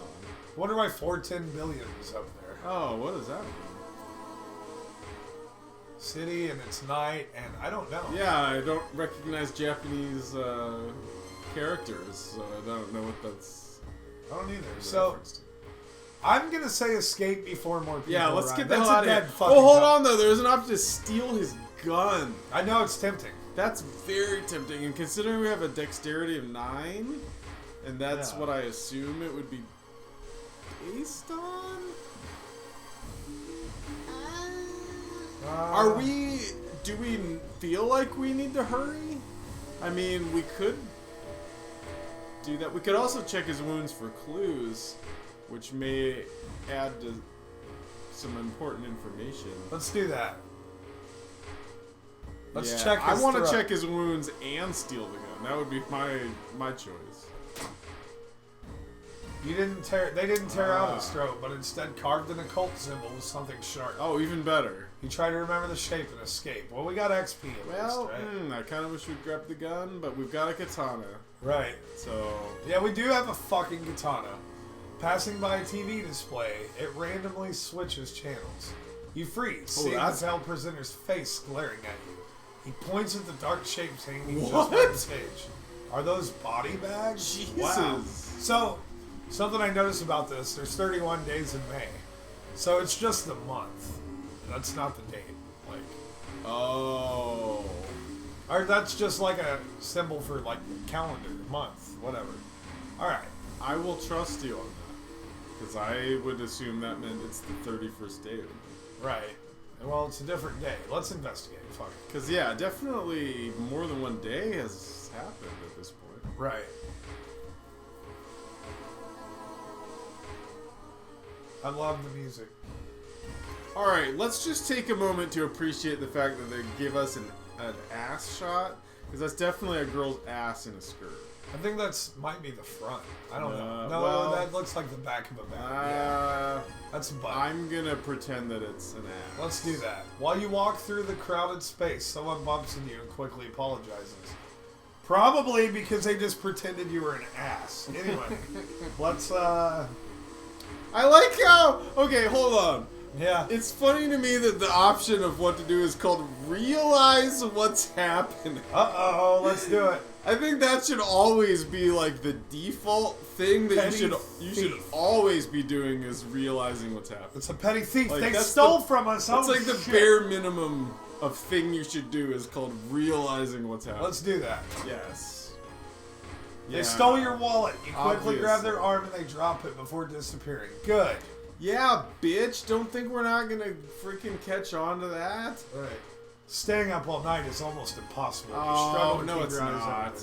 I wonder why 410 billion is up there. Oh, what does that mean? City and it's night and I don't know. Yeah, I don't recognize Japanese characters, so I don't know what that's. I don't either. So. I'm gonna say escape before more people. Yeah, let's arrive. get the hell out of here. Oh, hold on though. There's an option to steal his gun. I know it's tempting. That's very tempting, and considering we have a dexterity of 9, and that's what I assume it would be based on. Do we feel like we need to hurry? I mean, we could do that. We could also check his wounds for clues, which may add to some important information. Let's do that. Let's check his I want to check his wounds and steal the gun. That would be my choice. They didn't tear out his throat, but instead carved an occult symbol with something sharp. Oh, even better. He tried to remember the shape and escape. Well, we got XP at least, right? I kind of wish we'd grabbed the gun, but we've got a katana. Right. So... Yeah, we do have a fucking katana. Passing by a TV display, it randomly switches channels. You freeze, seeing the pale presenter's face glaring at you. He points at the dark shapes hanging just on the stage. Are those body bags? Jesus. Wow. So, something I noticed about this, there's 31 days in May. So it's just the month. That's not the date. Like, oh. Or that's just like a symbol for like calendar, month, whatever. Alright. I will trust you on that. Because I would assume that meant it's the 31st day of the month. Right. Well, it's a different day. Let's investigate. Fuck it. Because, yeah, definitely more than one day has happened at this point. Right. I love the music. Alright, let's just take a moment to appreciate the fact that they give us an ass shot. Because that's definitely a girl's ass in a skirt. I think that's might be the front. I don't know. No, well, that looks like the back of a bag. Yeah. That's a butt. I'm gonna pretend that it's an ass. Let's do that. While you walk through the crowded space, someone bumps into you and quickly apologizes. Probably because they just pretended you were an ass. Anyway, let's, I like how... Okay, hold on. Yeah. It's funny to me that the option of what to do is called realize what's happening. Uh-oh, let's do it. I think that should always be like the default thing that you should always be doing is realizing what's happening. It's a petty thief. Like, they stole from us. That's Oh, like the shit. bare minimum of thing you should do is called realizing what's happening. Let's do that. Yes. They stole your wallet. You quickly Obviously. grab their arm and they drop it before disappearing. Good. Yeah, bitch. Don't think we're not gonna freaking catch on to that. Right. Staying up all night is almost impossible. You Oh, struggle to no, keep it's your eyes not. open.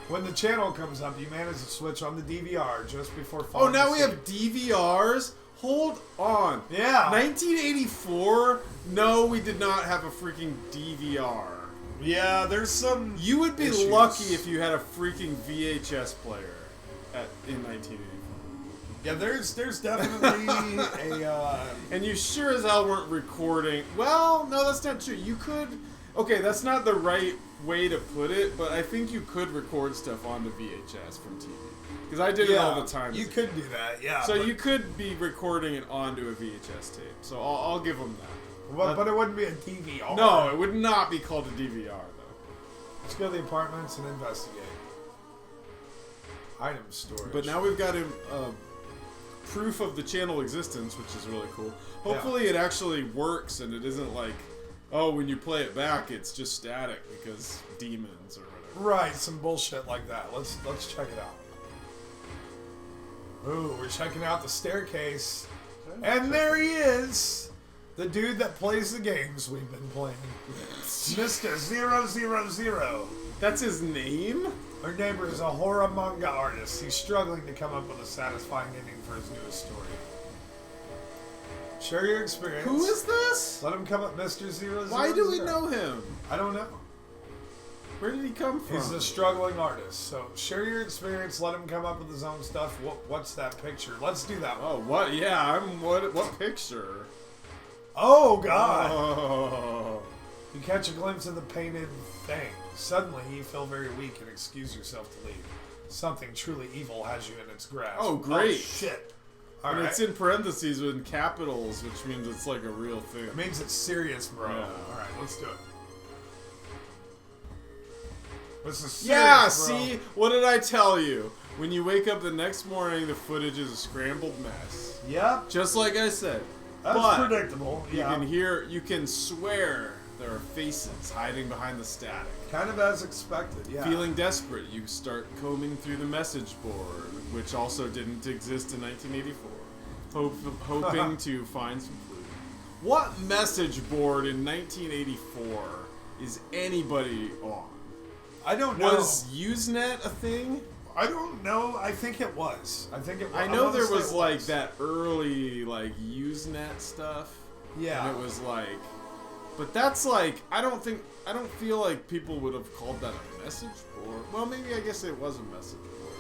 When the channel comes up, you manage to switch on the DVR just before Oh, falling now we asleep. have DVRs? Hold on. Yeah. 1984? No, we did not have a freaking DVR. Yeah, there's some. You would be issues. lucky if you had a freaking VHS player in 1984. Yeah, there's definitely a. And you sure as hell weren't recording. Well, no, that's not true. You could. Okay, that's not the right way to put it, but I think you could record stuff onto VHS from TV. Because I did it all the time. You could do that, yeah. So you could be recording it onto a VHS tape. So I'll give them that. Well, but it wouldn't be a DVR. No, it would not be called a DVR, though. Let's go to the apartments and investigate. Item storage. But now we've got proof of the channel existence, which is really cool. Hopefully it actually works and it isn't like, oh, when you play it back, it's just static because demons or whatever. Right, some bullshit like that. Let's check it out. Ooh, we're checking out the staircase. And there he is! The dude that plays the games we've been playing. Mr. 000. That's his name? Our neighbor is a horror manga artist. He's struggling to come up with a satisfying ending for his newest story. Share your experience. Who is this? Let him come up, Mr. 000. Why do we know him? I don't know. Where did he come from? He's a struggling artist. So share your experience. Let him come up with his own stuff. What's that picture? Let's do that one. Oh, what? Yeah, what picture? Oh, God. Oh. You catch a glimpse of the painted thing. Suddenly, you feel very weak and excuse yourself to leave. Something truly evil has you in its grasp. Oh, great. Oh, shit. All And right. it's in parentheses with capitals, which means it's like a real thing. It means it's serious, bro. Yeah. All right, let's do it. This is serious, Yeah, bro. see? What did I tell you? When you wake up the next morning, the footage is a scrambled mess. Yep. Just like I said. That's But predictable. You Yeah. can hear, you can swear there are faces hiding behind the static. Kind of as expected, yeah. Feeling desperate, you start combing through the message board, which also didn't exist in 1984, hoping to find some clues. What message board in 1984 is anybody on? I don't know. Was Usenet a thing? I don't know. I think it was. I know there was like that early like Usenet stuff. Yeah. And it was like, but that's like, I don't feel like people would have called that a message board. Well, maybe I guess it was a message board.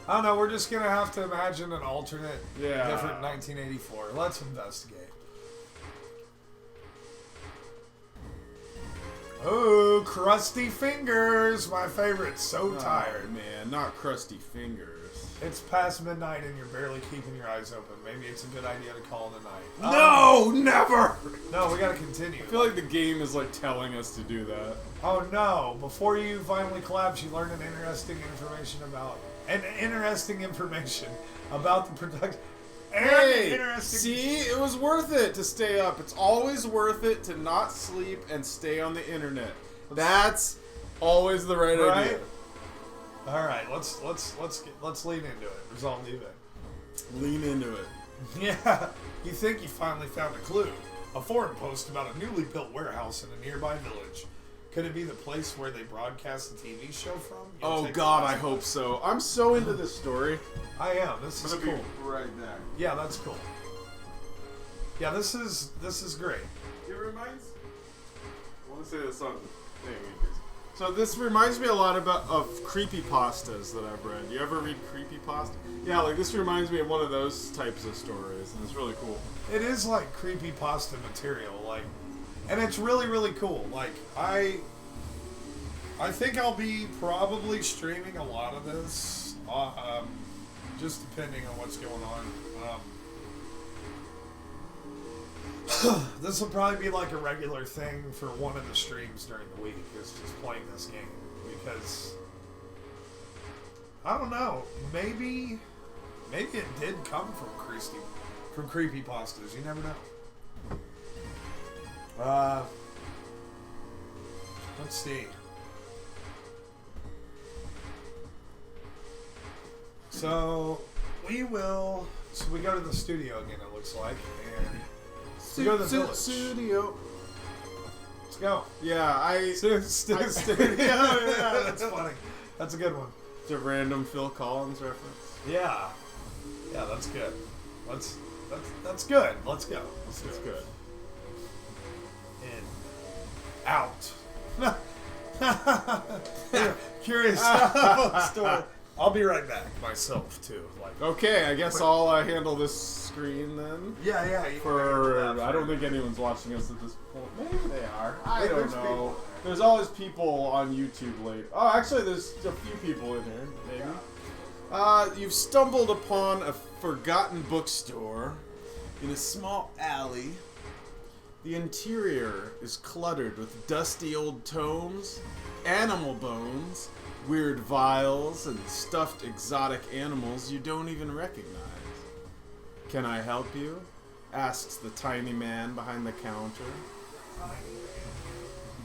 I don't know, we're just gonna have to imagine an alternate, Yeah. different 1984. Let's investigate. Oh, crusty fingers, my favorite. So tired. Oh, man, not crusty fingers. It's past midnight and you're barely keeping your eyes open. Maybe it's a good idea to call it a night. No, never! No, we gotta continue. I feel like the game is like telling us to do that. Oh no! Before you finally collapse, you learn interesting information about the production. Hey, see, it was worth it to stay up. It's always worth it to not sleep and stay on the internet. That's always the right idea. All right, let's lean into it. Resolve the event. Lean into it. Yeah, you think you finally found a clue. A forum post about a newly built warehouse in a nearby village. Could it be the place where they broadcast the TV show from? Oh God, I hope so. I'm so into this story. I am. This is cool. Right back. Yeah, that's cool. Yeah, this is great. It reminds. I want to say this on. So this reminds me a lot of creepypastas that I've read. You ever read creepypasta? Yeah, like this reminds me of one of those types of stories, and it's really cool. It is like creepypasta material, like, and it's really, really cool. Like, I think I'll be probably streaming a lot of this, just depending on what's going on. This will probably be like a regular thing for one of the streams during the week, is just playing this game, because I don't know, maybe it did come from creepypastas. You never know. Let's see. So we go to the studio again, it looks like, and we go to the village. Studio. Let's go. Yeah, Studio. Yeah, that's funny. That's a good one. It's a random Phil Collins reference. Yeah. Yeah, that's good. That's good. Let's go. It's good. In. Out. Curious Bookstore. I'll be right back myself too. Like, okay, I guess I'll handle this screen then. Yeah. I don't think anyone's watching us at this point. Maybe they are. I don't know. There's always people on YouTube late. Oh, actually, there's a few people in here. Maybe. Yeah. You've stumbled upon a forgotten bookstore in a small alley. The interior is cluttered with dusty old tomes, animal bones, weird vials, and stuffed exotic animals you don't even recognize. Can I help you? Asks the tiny man behind the counter.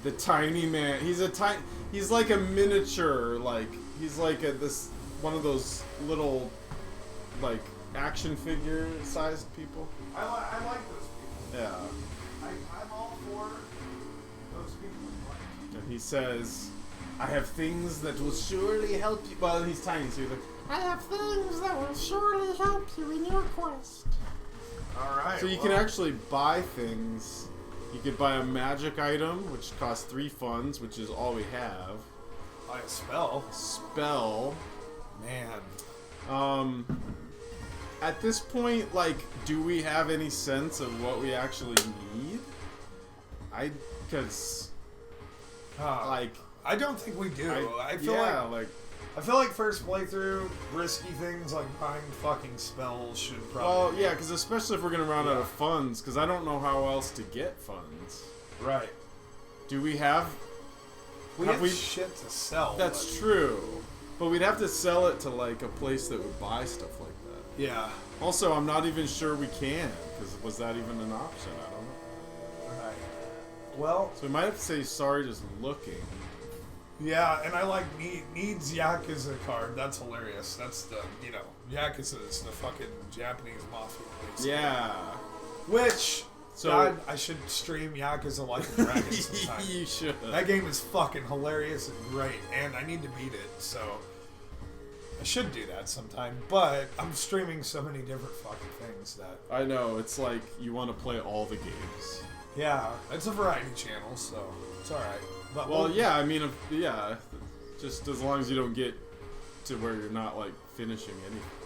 The tiny man. He's like a miniature, he's like one of those little, action figure sized people. I like those people. Yeah. I'm all for those people. And he says, I have things that will surely help you. Well, he's tiny, so he's like, I have things that will surely help you in your quest. Alright. So you can actually buy things. You could buy a magic item, which costs 3 funds, which is all we have. Buy a spell. Spell. Man. At this point, do we have any sense of what we actually need? I don't think we do. I feel like first playthrough, risky things like buying fucking spells should probably... Well, yeah, because especially if we're going to run out of funds, because I don't know how else to get funds. Right. Do we have... We have shit to sell. That's true. But we'd have to sell it to, a place that would buy stuff like that. Yeah. Also, I'm not even sure we can, because was that even an option? I don't know. Right. Well... So we might have to say sorry just looking. Yeah, and I needs Yakuza card. That's hilarious. That's the, Yakuza is the fucking Japanese mafia. Basically. Yeah. Which, God, I should stream Yakuza Like a Dragon sometime. You should. That game is fucking hilarious and great, and I need to beat it, so I should do that sometime. But I'm streaming so many different fucking things that... I know, it's like you want to play all the games. Yeah, it's a variety channel, so it's alright. Well, yeah, I mean, just as long as you don't get to where you're not like finishing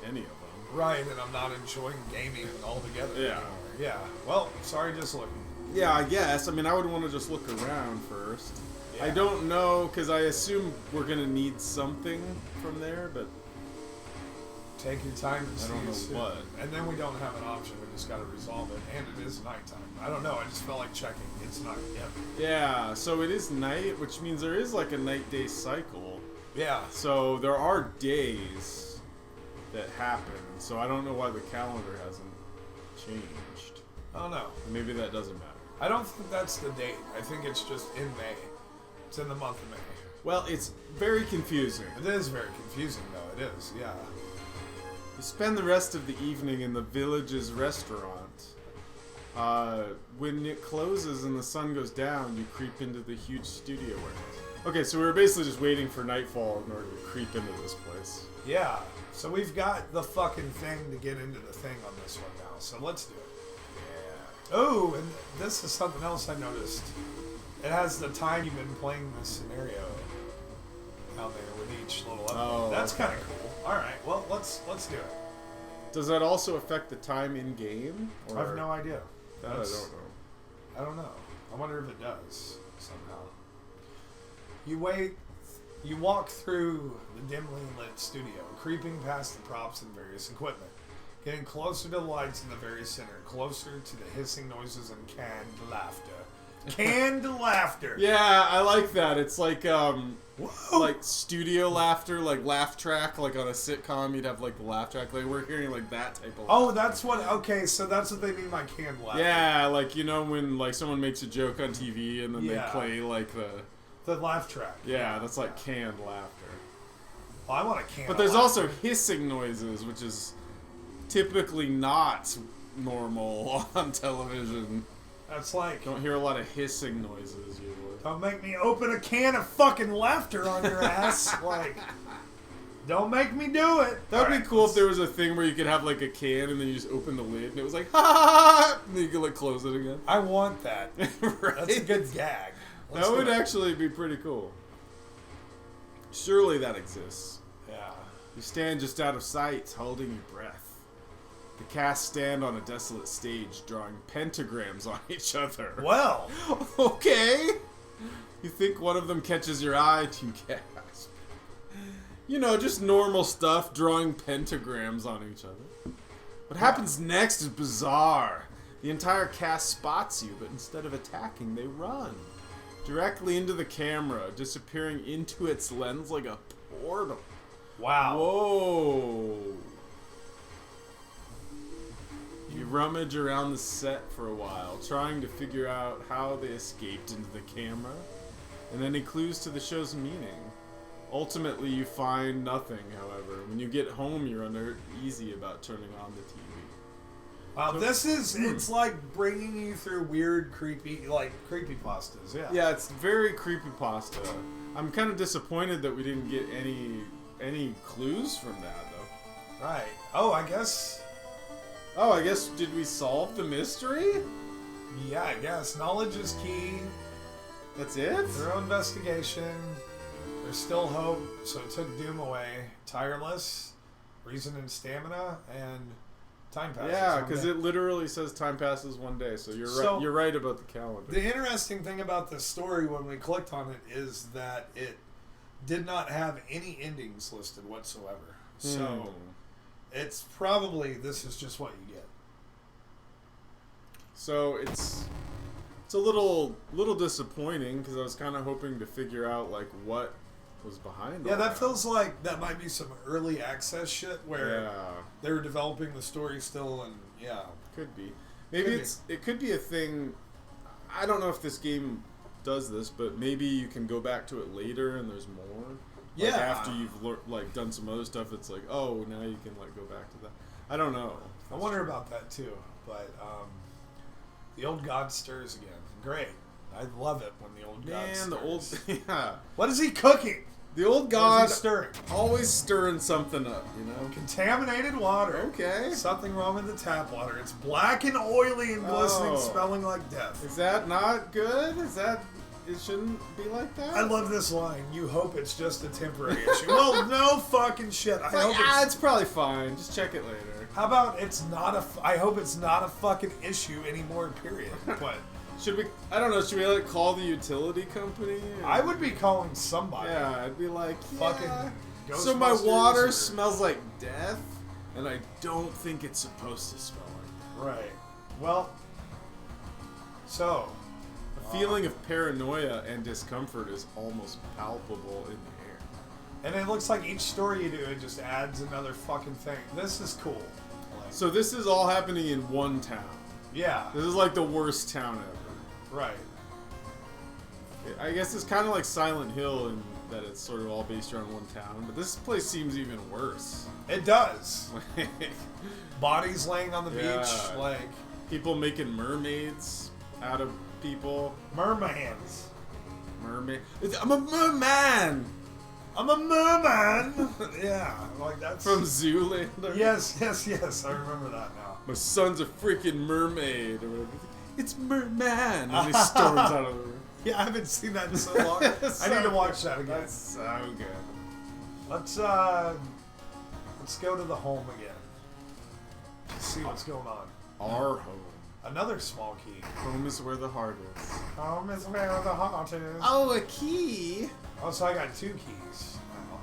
any of them. Right, and I'm not enjoying gaming altogether. Yeah. Anymore. Yeah. Well, sorry, just looking. Yeah, I guess. I mean, I would want to just look around first. Yeah. I don't know, because I assume we're going to need something from there, but Take your time and I see don't know soon. what. And then we don't have an option. We just got to resolve it. And it is nighttime. I don't know. I just felt like checking. It's night. Yep. Yeah, so it is night, which means there is like a night-day cycle. Yeah. So there are days that happen. So I don't know why the calendar hasn't changed. I don't know. Maybe that doesn't matter. I don't think that's the date. I think it's just in May. It's in the month of May. Well, it's very confusing. It is very confusing, though. It is, yeah. You spend the rest of the evening in the village's restaurant. When it closes and the sun goes down, you creep into the huge studio warehouse. Okay, so we were basically just waiting for nightfall in order to creep into this place. Yeah. So we've got the fucking thing to get into the thing on this one now. So let's do it. Yeah. Oh, and this is something else I noticed. It has the time you've been playing this scenario out there with each little update. Oh, That's okay. kind of cool. All right, well let's do it. Does that also affect the time in game? I have no idea. That I don't know. I don't know. I wonder if it does somehow. You walk through the dimly lit studio, creeping past the props and various equipment, getting closer to the lights in the very center, closer to the hissing noises and canned laughter. Canned laughter. Yeah, I like that. It's like Whoa. like studio laughter, like laugh track, like on a sitcom you'd have like the laugh track. Like we're hearing like that type of Oh, that's what. Okay, so that's what they mean by canned laughter. Yeah, like you know when like someone makes a joke on TV and then Yeah. they play like The laugh track. yeah, that's like canned laughter. Well, I want a can. But there's also hissing noises, which is typically not normal on television. That's like. Don't hear a lot of hissing noises usually. Don't make me open a can of fucking laughter on your ass. Like, don't make me do it. That would be cool if there was a thing where you could have like a can and then you just open the lid and it was like ha ha ha, and then you could like close it again. I want that. Right? That's a good gag. Let's That do would it. actually be pretty cool. Surely that exists. Yeah. You stand just out of sight, holding your breath. The cast stand on a desolate stage, drawing pentagrams on each other. Well, Okay. You think one of them catches your eye, you gasp. You know, just normal stuff, drawing pentagrams on each other. What happens next is bizarre. The entire cast spots you, but instead of attacking, they run. Directly into the camera, disappearing into its lens like a portal. wow. Whoa. You rummage around the set for a while, trying to figure out how they escaped into the camera, and any clues to the show's meaning. Ultimately, you find nothing, however. When you get home, you're uneasy about turning on the TV. Wow, this is, it's like bringing you through weird, creepy, like, creepypastas. Yeah. Yeah, it's very creepypasta. I'm kind of disappointed that we didn't get any clues from that, though. Right. Oh, I guess. Oh, I guess, did we solve the mystery? Yeah, I guess. Knowledge is key. That's it? Thorough investigation. There's still hope, so it took Doom away. Tireless, reason and stamina, and time passes. Yeah, one because day. it literally says time passes one day, so you're So- right. You're right about the calendar. The interesting thing about this story when we clicked on it is that it did not have any endings listed whatsoever. So it's probably, this is just what you get. So it's a little disappointing because I was kind of hoping to figure out like what was behind. Yeah, all that feels like that might be some early access shit where yeah, they were developing the story still, and yeah. could be. Maybe it could be a thing. I don't know if this game does this, but maybe you can go back to it later and there's more. Like Yeah. after you've done some other stuff, it's like, oh, now you can like go back to that. I don't know. I wonder about that too, but the old god stirs again. Great. I love it when the old god stirs. Man, the old yeah, What is he cooking? the old What is god he stirring? always stirring something up, you know. Contaminated water. Okay. Something wrong with the tap water. It's black and oily and glistening, Oh. smelling like death. Is that not good? it shouldn't be like that. I love this line. You hope it's just a temporary issue. Well, no fucking shit. I hope it's probably fine. Just check it later. How about it's not a? I hope it's not a fucking issue anymore. Period. But should we? I don't know. Should we like call the utility company? Or? I would be calling somebody. Yeah, I'd be like, fucking. So my water smells like death, and I don't think it's supposed to smell like that. Right. Well. So. The feeling of paranoia and discomfort is almost palpable in the air. And it looks like each story you do, it just adds another fucking thing. This is cool. Like, so this is all happening in one town. Yeah. This is like the worst town ever. Right. I guess it's kind of like Silent Hill in that it's sort of all based around one town, but this place seems even worse. It does. Bodies laying on the beach, like people making mermaids out of people. Mermans. Mermaid. I'm a merman. I'm a merman. Yeah, like that's from Zoolander. Yes. I remember that now. My son's a freaking mermaid. Or whatever. It's merman, and he storms out of the room. Yeah, I haven't seen that in so long. I need to watch that again. That's so good. Let's go to the home again. Let's see what's going on. Our home. Another small key. Home is where the heart is. Home is where the heart is. Oh, a key. Oh, so I got 2 keys. Oh.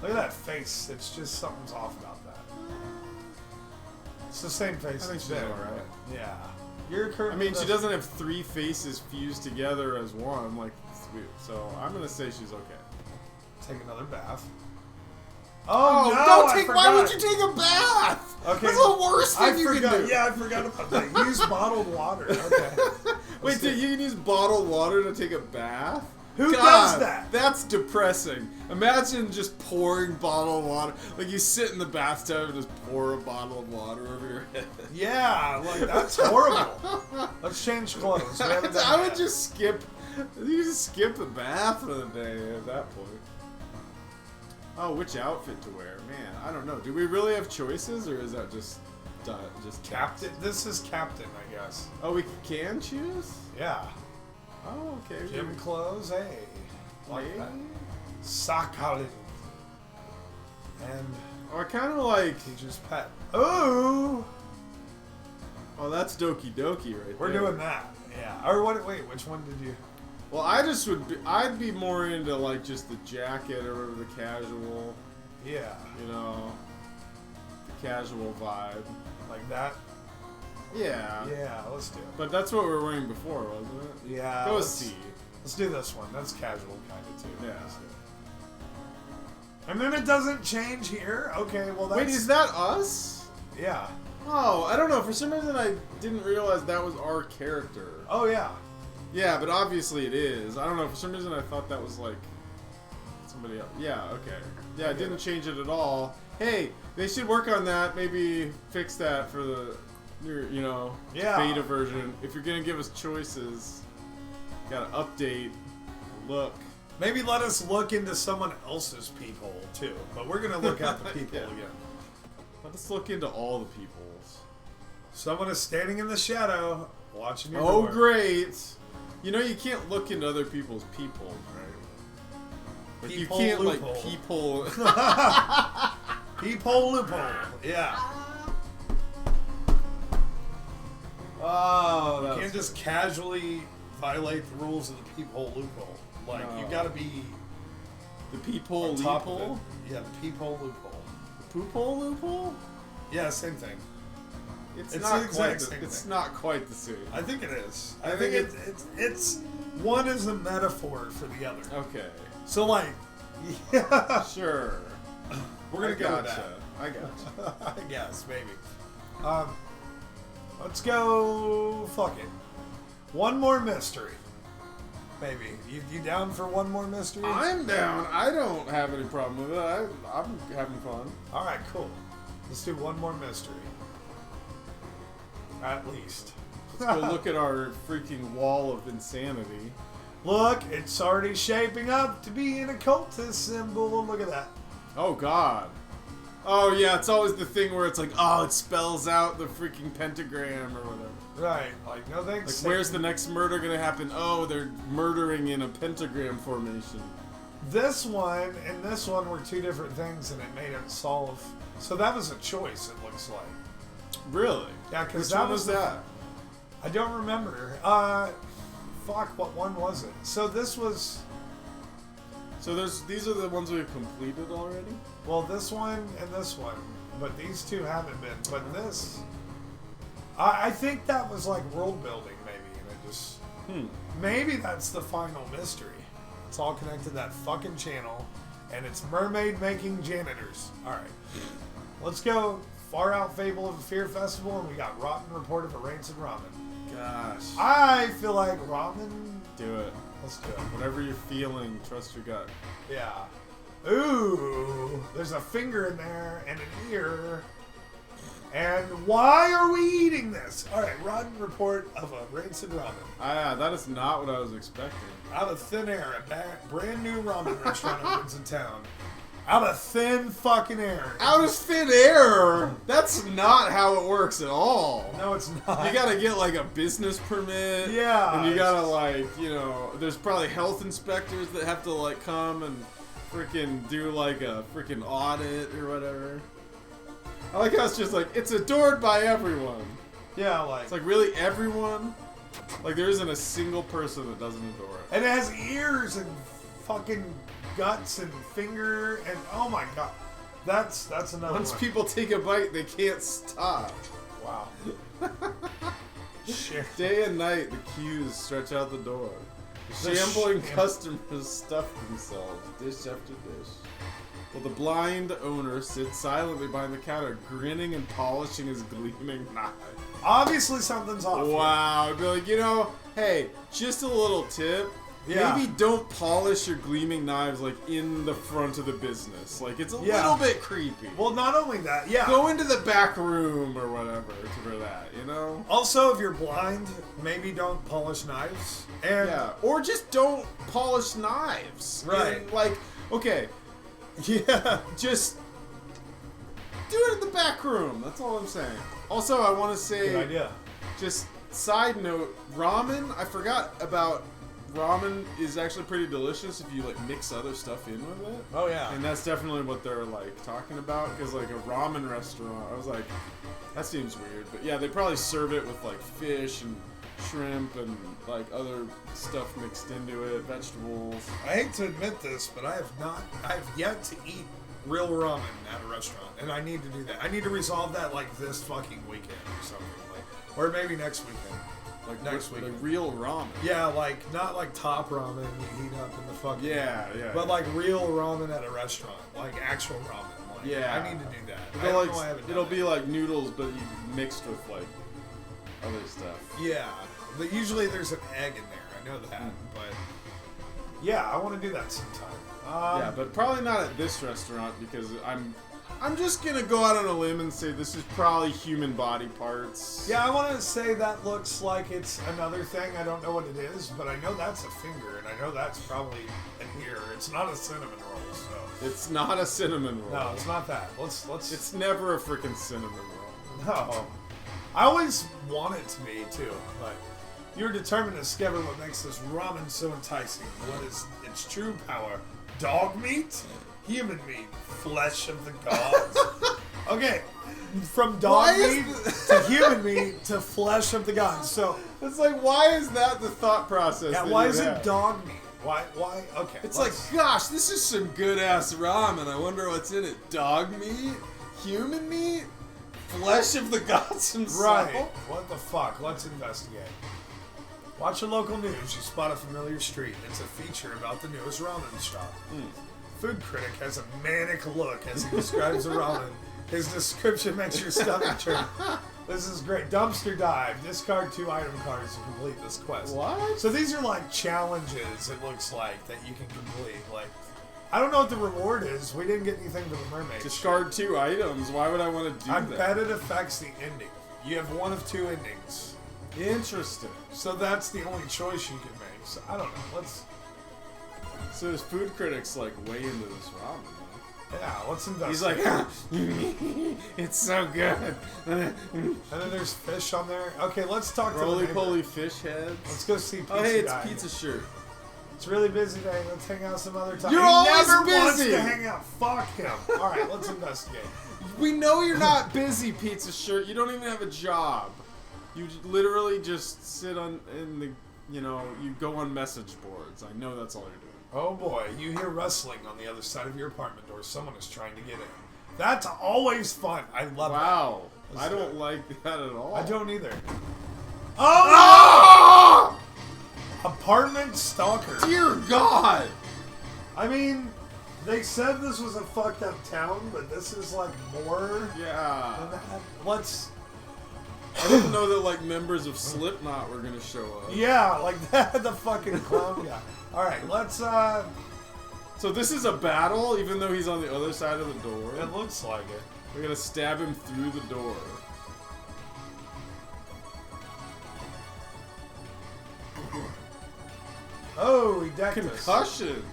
Look at that face. It's just something's off about that. It's the same face. I think she's alright. Yeah. You're currently. I mean, she doesn't have 3 faces fused together as one, like, so I'm gonna say she's okay. Take another bath. Oh, no! Don't take. Why would you take a bath? Okay, that's the worst thing you can do. Yeah, I forgot about that. Use bottled water. Okay. Wait, you can use bottled water to take a bath? Who does that? That's depressing. Imagine just pouring bottled water. Like you sit in the bathtub and just pour a bottle of water over your head. Yeah, like that's horrible. Let's change clothes. I would just skip. You just skip the bath for the day at that point. Oh, which outfit to wear? Man, I don't know. Do we really have choices, or is that just Captain? This is Captain, I guess. Oh, we can choose? Yeah. Oh, okay. Gym clothes, hey. Like that. Sakhalin. And... Oh, I kind of like... Teacher's pet. Ooh! Oh, that's Doki Doki right there. We're doing that. Yeah. Or what? Wait, which one did you... Well, I just would be... I'd be more into, like, just the jacket or whatever, the casual... Yeah. You know... The casual vibe. Like that? Yeah. Yeah, let's do it. But that's what we were wearing before, wasn't it? Yeah. Go C. Let's do this one. That's casual kind of too. Yeah. And then it doesn't change here. Okay, well that's... Wait, is that us? Yeah. Oh, I don't know. For some reason I didn't realize that was our character. Oh, yeah. Yeah, but obviously it is. I don't know. For some reason I thought that was like somebody else. Yeah, okay. Yeah, it didn't change it at all. Hey, they should work on that. Maybe fix that for the... you know, beta version. If you're gonna give us choices, gotta update, look. Maybe let us look into someone else's peephole too. But we're gonna look at the peephole again. Let us look into all the peepholes. Someone is standing in the shadow, watching your door. door. Great! You know you can't look into other people's peepholes, right? Like Peephole you can't loophole. like peephole. Peephole loophole. Yeah. Oh, you can't just casually violate the rules of the peephole loophole. Like, you gotta be... The peephole loophole? Yeah, the peephole loophole. The poophole loophole? Yeah, same thing. It's not quite it's not quite the same. I think it is. I think it's one is a metaphor for the other. Okay. So, like... Yeah. Sure. We're gonna go with that. I gotcha. I guess, maybe. Let's go. Fuck it. One more mystery. Maybe. You down for one more mystery? I'm down. I don't have any problem with it. I'm having fun. Alright, cool. Let's do one more mystery. At least. Let's go look at our freaking wall of insanity. Look, it's already shaping up to be an occultist symbol. Look at that. Oh, God. Oh yeah, it's always the thing where it's like, oh, it spells out the freaking pentagram or whatever. Right. Like, no thanks. Like, where's the next murder gonna happen? Oh, they're murdering in a pentagram formation. This one and this one were two different things, and it made it solve. So that was a choice. It looks like. Really? Yeah, because Which that one was that? I don't remember. Fuck, what one was it? So this was. So these are the ones we've completed already? Well, this one and this one, but these two haven't been. But this, I think that was like world building, maybe, and it just. Maybe that's the final mystery. It's all connected to that fucking channel, and it's mermaid making janitors. All right, let's go. Far Out Fable of a Fear Festival, and we got Rotten Report of a Rancid Ramen. Gosh. I feel like ramen. Do it. Let's do it. Whatever you're feeling, trust your gut. Yeah. Ooh, there's a finger in there and an ear. And why are we eating this? All right, Rotten Report of a Rancid Ramen. That is not what I was expecting. Out of thin air, a brand new ramen restaurant opens in town. Out of thin fucking air. Out of thin air? That's not how it works at all. No, it's not. You gotta get like a business permit. Yeah. And you gotta like, you know, there's probably health inspectors that have to like come and freaking do like a freaking audit or whatever. I like how it's just like, it's adored by everyone. Yeah, like. It's like, really, everyone? Like, there isn't a single person that doesn't adore it. And it has ears and fucking guts and finger and oh my god. That's another Once one. people take a bite, they can't stop. Wow. Shit. Day and night, the queues stretch out the door. The Shambling customers stuff themselves, dish after dish. While the blind owner sits silently behind the counter, grinning and polishing his gleaming knife. Obviously something's off. Wow, I'd be like, you know, hey, just a little tip. Yeah. Maybe don't polish your gleaming knives like in the front of the business. Like it's a little bit creepy. Well, not only that, yeah. Go into the back room or whatever for that, you know? Also, if you're blind, maybe don't polish knives. And Yeah. Or just don't polish knives. Right. And, like, okay. Yeah. Just do it in the back room. That's all I'm saying. Also, I want to say, Good idea. just side note, ramen. I forgot about ramen is actually pretty delicious if you like mix other stuff in with it. Oh yeah. And that's definitely what they're like talking about, because like a ramen restaurant, I was like, that seems weird, but yeah, they probably serve it with like fish and shrimp and like other stuff mixed into it, vegetables. I hate to admit this, but I have yet to eat real ramen at a restaurant, and I need to do that. I need to resolve that like this fucking weekend or something, like, or maybe next weekend. Like next week. Like real ramen. Yeah, like not like top ramen you heat up in the fucking. Yeah. But like real ramen at a restaurant, like actual ramen. Like, Yeah. I need to do that. I It'll, don't like, know I haven't done it'll it. be like noodles, but you mixed with like other stuff. Yeah, but usually there's an egg in there. I know that, but yeah, I want to do that sometime. Yeah, but probably not at this restaurant, because I'm just gonna go out on a limb and say this is probably human body parts. Yeah, I want to say that looks like it's another thing. I don't know what it is, but I know that's a finger, and I know that's probably an ear. It's not a cinnamon roll, so. It's not a cinnamon roll. No, it's not that. Let's. It's never a freaking cinnamon roll. No. I always want it to be too, but you're determined to discover what makes this ramen so enticing. What is its true power? Dog meat? Human meat? Flesh of the gods? Okay, from dog meat to human meat to flesh of the gods. So, It's like, why is that the thought process? yeah, that why you is it have? dog meat? Why? Okay. It's like, gosh, this is some good ass ramen. I wonder what's in it. Dog meat? Human meat? Flesh of the gods himself? right. What the fuck? Let's investigate. Watch your local news. You spot a familiar street. It's a feature about the newest ramen shop. Food critic has a manic look as he describes the ramen. His description makes your stomach turn. This is great. Dumpster dive. Discard 2 item cards to complete this quest. What? So these are like challenges, it looks like, that you can complete. Like, I don't know what the reward is. We didn't get anything for the mermaid. Discard 2 items. Why would I want to do I that? bet it affects the ending. You have one of 2 endings. Interesting. So that's the only choice you can make. So I don't know. Let's. So there's food critics like way into this ramen. Yeah, let's He's investigate. like, it's so good. And then there's fish on there. Okay, let's talk to the Roly neighbor. poly fish heads. Let's go see Pizza Oh, hey, it's Guy. Pizza Shirt. It's a really busy day. Let's hang out some other time. You're he always never wants busy. to hang out. Fuck him. All right, let's investigate. We know you're not busy, Pizza Shirt. You don't even have a job. You literally just sit in the, you go on message boards. I know that's all you're doing. Oh boy, you hear rustling on the other side of your apartment door. Someone is trying to get in. That's always fun. I love Wow. that. I don't like that at all. I don't either. Oh! Apartment stalker. Dear God. I mean, they said this was a fucked up town, but this is like more Yeah. than that. Let's... I didn't know that like members of Slipknot were gonna show up. Yeah, like that, the fucking clown guy. Alright, let's, So this is a battle, even though he's on the other side of the door. it looks like it. We're gonna stab him through the door. Oh, he decked us. Concussion.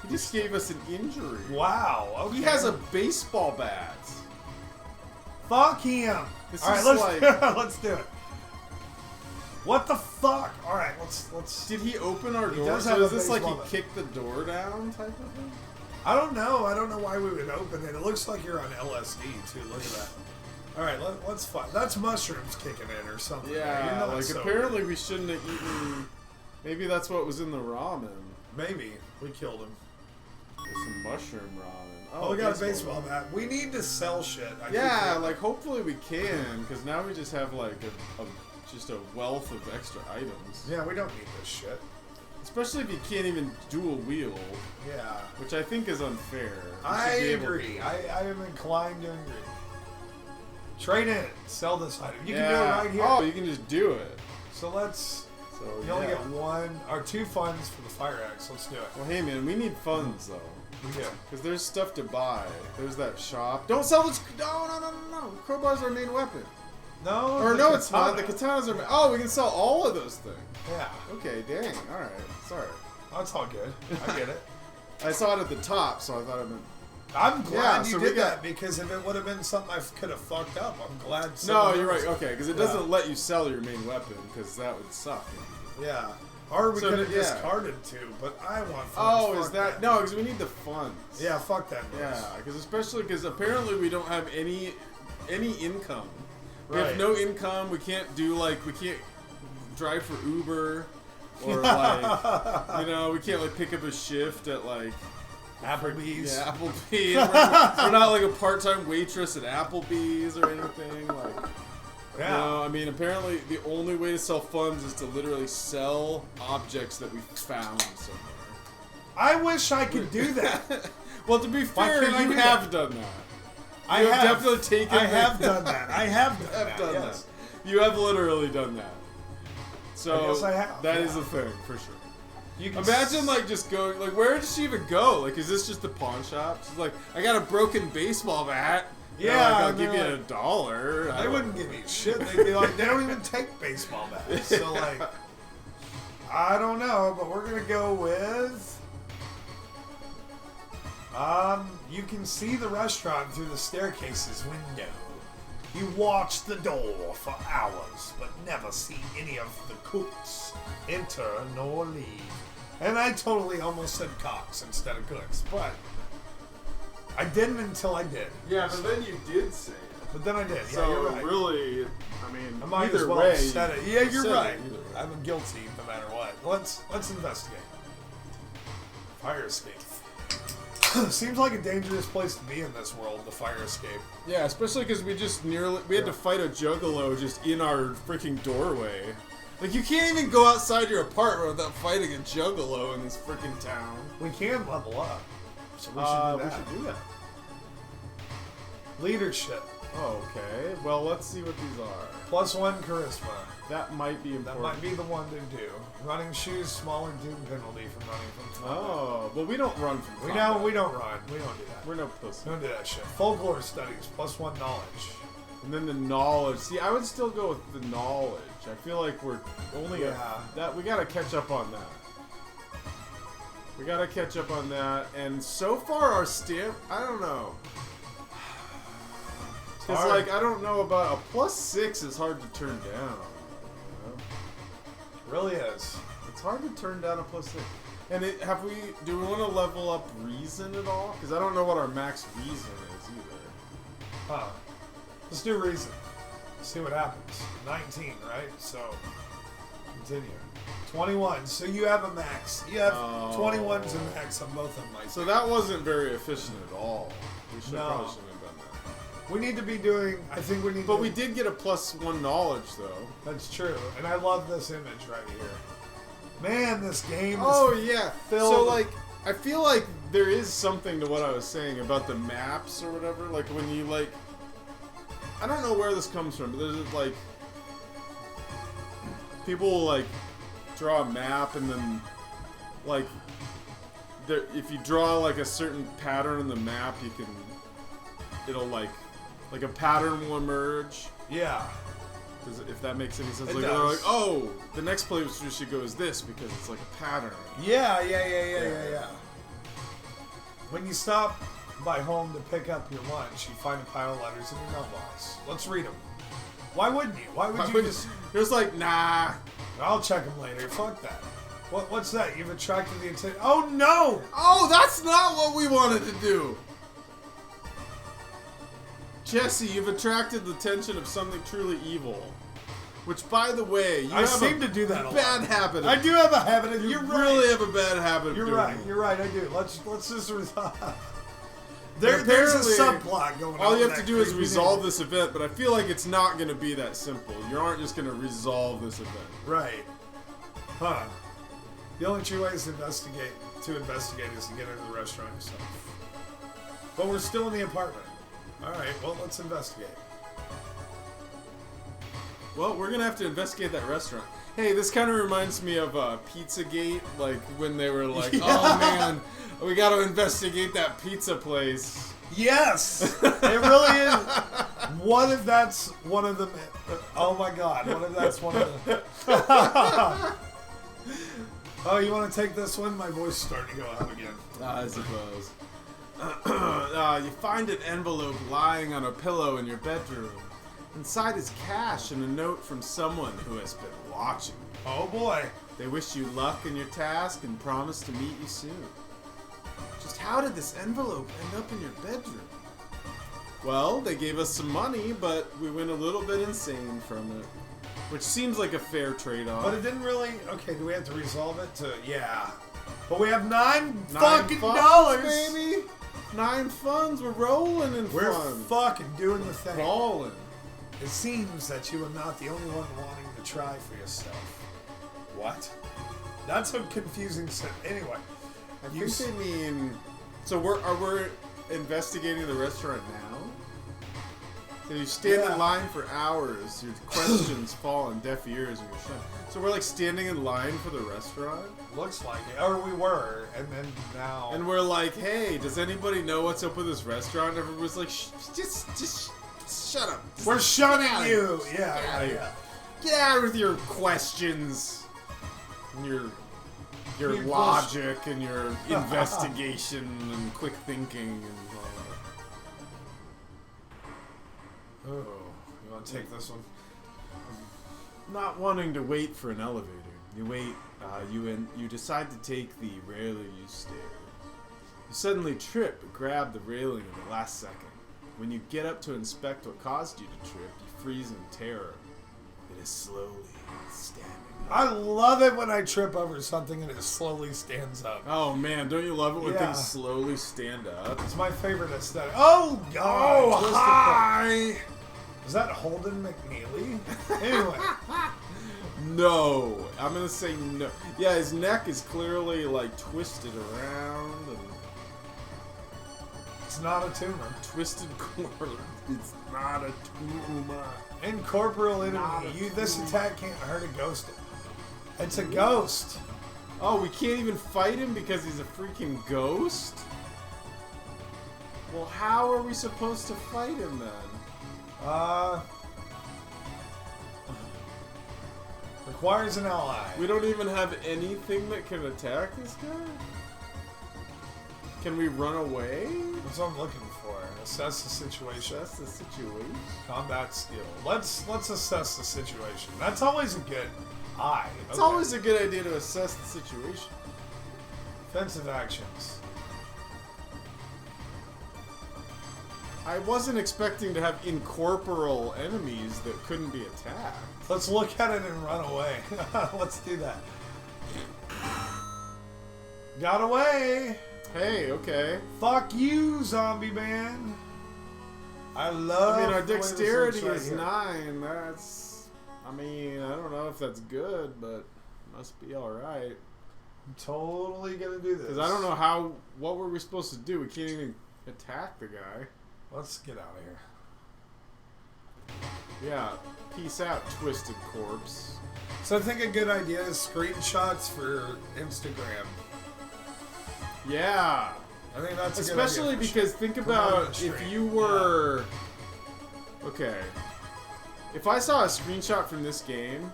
He just gave us an injury. Wow, okay. He has a baseball bat. Fuck him. This Alright, is let's, like- let's do it. What the fuck? Alright, let's... Did he open our door? does So have a is this like he baseball bat. kicked the door down type of thing? I don't know. I don't know why we would open it. It looks like you're on LSD, too. Look at that. Alright, let's find... That's mushrooms kicking in or something. Yeah, You're not like sober. apparently we shouldn't have eaten... Maybe that's what was in the ramen. Maybe. We killed him. There's some mushroom ramen. Oh, we got a baseball bat. We need to sell shit. I keep Yeah, thinking. like hopefully we can, because now we just have like just a wealth of extra items. Yeah, we don't need this shit. Especially if you can't even dual wield, Yeah. which I think is unfair. You I should be able to agree. do it. I am inclined to agree. Trade in. Sell this item. You yeah. can do it right here. Oh, you can just do it. So let's... So You only yeah. get one or two funds for the fire axe. Let's do it. Well, hey man, we need funds though. We do. Because there's stuff to buy. There's that shop. Don't sell this. No. Crowbar's our main weapon. No. Or the no, it's not. The katana. katanas are. Oh, we can sell all of those things. Yeah. Okay, dang. All right. Sorry. That's all good. I get it. I saw it at the top, so I thought it meant. I'm glad Yeah, you so did we got- that because if it would have been something I could have fucked up, I'm glad. No, someone you're else- right. Okay, because it doesn't let you sell your main weapon, because that would suck. Yeah. Or we So could have yeah. discarded two, but I want funds. Oh, is Fuck that no? Because we need the funds. Yeah, fuck that. noise. Yeah, because apparently we don't have any income. We Right. have no income. We can't drive for Uber, or like we can't like pick up a shift at like Applebee's. yeah, Applebee's. We're not like a part-time waitress at Applebee's or anything. Like, Yeah. no, I mean apparently the only way to sell funds is to literally sell objects that we found somewhere. I wish I could do that. Well, to be Why fair, can't I you do have that? done that. I You have definitely taken. I have done that. I have done have that. done yes. that. You have literally done that. So I guess I have, that yeah. is a thing for sure. You can Imagine like just going like, where did she even go? Like, is this just the pawn shop? She's like, I got a broken baseball bat. Yeah, Like, I'll and give you they're $1. They wouldn't give me shit. They'd be like, they don't even take baseball bats. So like, I don't know, but we're gonna go with. You can see the restaurant through the staircase's window. You watch the door for hours, but never see any of the cooks enter nor leave. And I totally almost said cocks instead of cooks, but I didn't until I did. Yeah, but then you did say it. But then I did. Yeah, So you're right. really, I mean, I might either as well way, have said it. Yeah, you're said it right. either way. I'm guilty no matter what. Let's investigate. Fire escape. Seems like a dangerous place to be in this world, the fire escape. Yeah, especially because we had to fight a juggalo just in our freaking doorway. Like, you can't even go outside your apartment without fighting a juggalo in this freaking town. We can level up. So we should do that. We should do that. Leadership. Oh, okay. Well, let's see what these are. +1 charisma. That might be That important. might be the one to do. Running shoes, smaller doom penalty from running from combat. Oh, well, we don't run from We combat. know we don't run. We don't do that. We're no pussy. We don't do that shit. Folklore studies, +1 knowledge. And then the knowledge. See, I would still go with the knowledge. I feel like we're only Yeah. that we gotta catch up on that. We gotta catch up on that. And so far, our stamp, I don't know. Because, like, I don't know about a +6 is hard to turn down. You know? Really is. It's hard to turn down a +6. And do we want to level up reason at all? Because I don't know what our max reason is either. Huh. Let's do reason. See what happens. 19, right? So, continue. 21. So you have a max. You have 21's a max on both of them. So that wasn't very efficient at all. We probably shouldn't have done that. We need to be doing. I think we need. But we did get a +1 knowledge though. That's true, and I love this image right here. Man, this game. Yeah. Filled. So like, I feel like there is something to what I was saying about the maps or whatever. Like when you like, I don't know where this comes from, but there's like, people will like draw a map and then like, if you draw like a certain pattern in the map, it'll like a pattern will emerge. Yeah. If that makes any sense. It like, does. they're like, oh, the next place we should go is this because it's like a pattern. Yeah. When you stop by home to pick up your lunch, you find a pile of letters in your mailbox. Let's read them. Why wouldn't you? Why would you just... There's like, nah. I'll check them later. Fuck that. What's that? You've attracted the attention... Oh, no! Oh, that's not what we wanted to do! Jesse, you've attracted the attention of something truly evil. Which, by the way, I seem to do that a lot. Bad habit. I do have a habit of... You really have a bad habit of doing that. You're right, I do. Let's just resolve... There's a subplot going on. All you have to do is resolve this event, but I feel like it's not going to be that simple. You aren't just going to resolve this event. Right. Huh. The only true way is to investigate is to get into the restaurant yourself. But we're still in the apartment. Alright, well, let's investigate. Well, we're going to have to investigate that restaurant. Hey, this kind of reminds me of Pizzagate, like when they were like, oh man, we got to investigate that pizza place. Yes! It really is. What if that's one of the... Oh my god, what if that's one of the... Oh, you want to take this one? My voice is starting to go out again. I suppose. You find an envelope lying on a pillow in your bedroom. Inside is cash and a note from someone who has been watching you. Oh boy. They wish you luck in your task and promise to meet you soon. Just how did this envelope end up in your bedroom? Well, they gave us some money, but we went a little bit insane from it. Which seems like a fair trade-off. But it didn't really... Okay, do we have to resolve it to... Yeah. But we have $9 fucking dollars, baby! 9 funds, we're rolling in We're fun. fucking doing the thing. Balling. It seems that you are not the only one wanting to try for yourself. What? That's a confusing sentence. Anyway. I think they mean... So we're investigating the restaurant now? So you stand in line for hours, your questions fall on deaf ears and you're shut. So we're like standing in line for the restaurant? Looks like it. Or we were, and then now... And we're like, hey, does anybody know what's up with this restaurant? Everyone's like, just shut up. We're shutting you! Yeah. Get out with your questions. And your logic and your investigation and quick thinking and all that. Oh, you want to take this one? Not wanting to wait for an elevator. You wait, you decide to take the rarely used stairs. You suddenly trip but grab the railing at the last second. When you get up to inspect what caused you to trip, you freeze in terror. It is slowly standing up. I love it when I trip over something and it slowly stands up. Oh man, don't you love it when things slowly stand up? It's my favorite aesthetic. Oh god! Oh, hi! Is that Holden McNeely? Anyway. No. I'm gonna say no. Yeah, his neck is clearly like twisted around and... It's not a tumor. Twisted corner. It's not a tumor. Incorporeal enemy. This attack can't hurt a ghost. It's a ghost. Oh, we can't even fight him because he's a freaking ghost? Well, how are we supposed to fight him then? Requires an ally. We don't even have anything that can attack this guy? Can we run away? That's what I'm looking for. Assess the situation. Assess the situation. Combat skill. Let's assess the situation. That's always a good eye. It's always a good idea to assess the situation. Defensive actions. I wasn't expecting to have incorporeal enemies that couldn't be attacked. Let's look at it and run away. Let's do that. Got away. Hey, okay. Fuck you, zombie man. I love. I mean, our the way this dexterity looks right is here. 9. That's. I mean, I don't know if that's good, but must be all right. I'm totally gonna do this. Because I don't know how. What were we supposed to do? We can't even attack the guy. Let's get out of here. Yeah. Peace out, twisted corpse. So I think a good idea is screenshots for Instagram. Yeah. I think that's a Especially good idea because think about if you were... Okay. If I saw a screenshot from this game,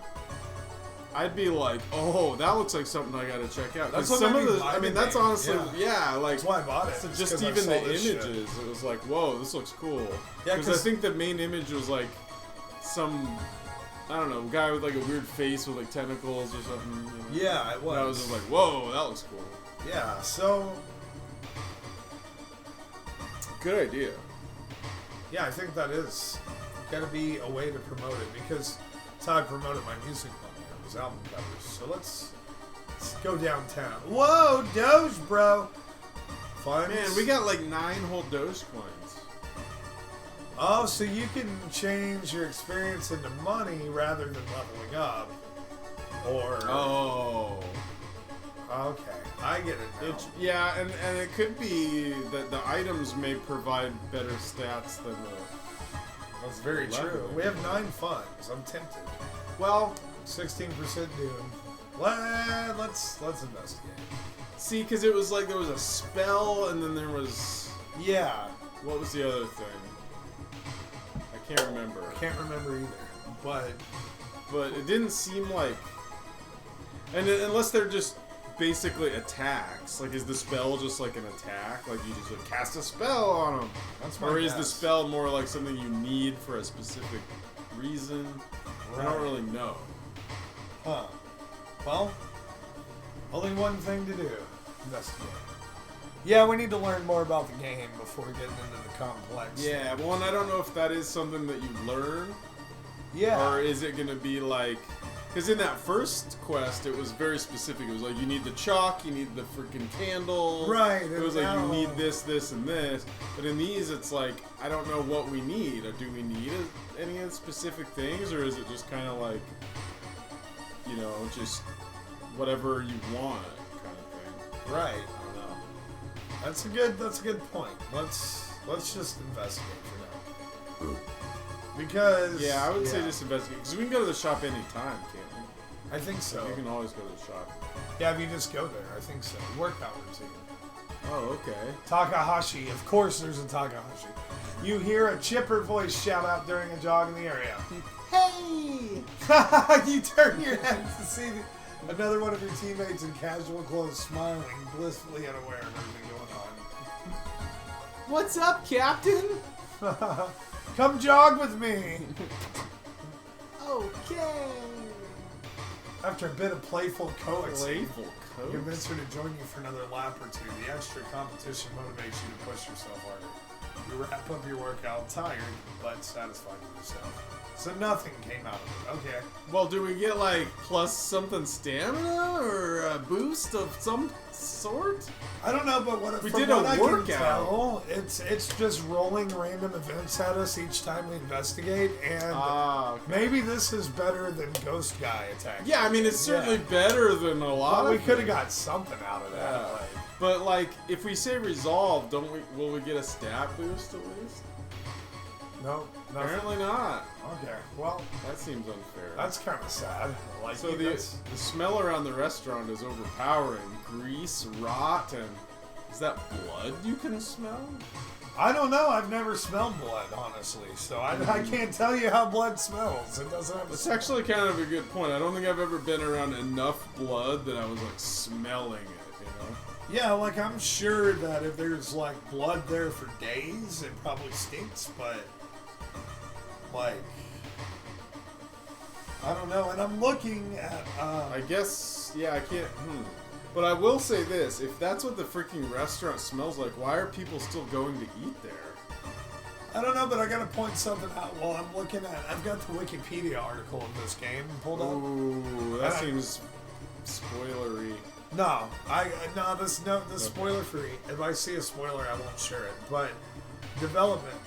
I'd be like, oh, that looks like something I gotta check out. That's Because what some made of me the... buy I mean, the that's game. honestly... Yeah. like... That's why I bought it. So It's just 'cause I even saw the this images, shit. it was like, whoa, this looks cool. Yeah, Because I think the main image was like some... I don't know, guy with like a weird face with like tentacles or something. You know? Yeah, it was. And I was just like, whoa, that looks cool. Yeah, so... Good idea. Yeah, I think that is gotta be a way to promote it because that's how I promoted my music on there, was album covers. So let's go downtown. Whoa, Doge, bro! Funds. Man, we got like 9 whole Doge coins. Oh, so you can change your experience into money rather than leveling up. Or... Oh. Okay, I get it now. Yeah, and it could be that the items may provide better stats than the... That's very true. leveling. We have 9 funds. I'm tempted. Well, 16% doom. Let's investigate. see, because it was like there was a spell, and then there was... Yeah. What was the other thing? I can't remember. Can't remember either. But it didn't seem like... And unless they're just basically attacks. Like, is the spell just like an attack? Like, you just like, cast a spell on them? That's my Or is guess. the spell more like something you need for a specific reason? I don't really know. Huh. Well, only one thing to do. Investigate. Yeah, we need to learn more about the game before getting into the complex. Yeah, well, and I don't know if that is something that you learn. Yeah. Or is it going to be like... Because in that first quest, it was very specific. It was like, you need the chalk, you need the freaking candles. Right. It was like, you need this, this, and this. But in these, it's like, I don't know what we need. Or do we need any of the specific things? Or is it just kind of like, you know, just whatever you want kind of thing? Right. I don't know. That's a good point. Let's just investigate for now. Because Yeah, I would say just investigate. Because we can go to the shop anytime, can't we? I think so. You can always go to the shop. Yeah, if you just go there, I think so. Workout routine. Oh, okay. Takahashi. Of course there's a Takahashi. You hear a chipper voice shout out during a jog in the area. Hey! You turn your head to see another one of your teammates in casual clothes smiling, blissfully unaware of everything going on. What's up, Captain? Come jog with me! Okay. After a bit of playful coaxing, Playful you coach. convince her to join you for another lap or two. The extra competition motivates you to push yourself harder. You wrap up your workout tired, but satisfied with yourself. So nothing came out of it. Okay. Well, do we get like plus something stamina or a boost of some sort? I don't know, but what We from did a what I can workout. tell, it's just rolling random events at us each time we investigate, and Okay. maybe this is better than Ghost Guy attacking. Yeah, I mean it's certainly better than a lot. Well, we of could have things. got something out of that. Yeah. Like, But like, if we say resolve, don't we? Will we get a stat boost at least? no, nothing. Apparently not. Okay, well, That seems unfair. that's kind of sad. Like, So you the guys- smell around the restaurant is overpowering. Grease, rot, and is that blood you can smell? I don't know. I've never smelled blood, honestly, so I can't tell you how blood smells. It doesn't have a That's smell. actually kind of a good point. I don't think I've ever been around enough blood that I was like smelling it, you know? Yeah, like, I'm sure that if there's, like, blood there for days, it probably stinks, but, like, I don't know. And I'm looking at, I guess, yeah, I can't, But I will say this, if that's what the freaking restaurant smells like, why are people still going to eat there? I don't know, but I gotta point something out while I'm looking at, I've got the Wikipedia article of this game pulled up. Ooh, that seems spoilery. No, this spoiler free. If I see a spoiler, I won't share it. But development,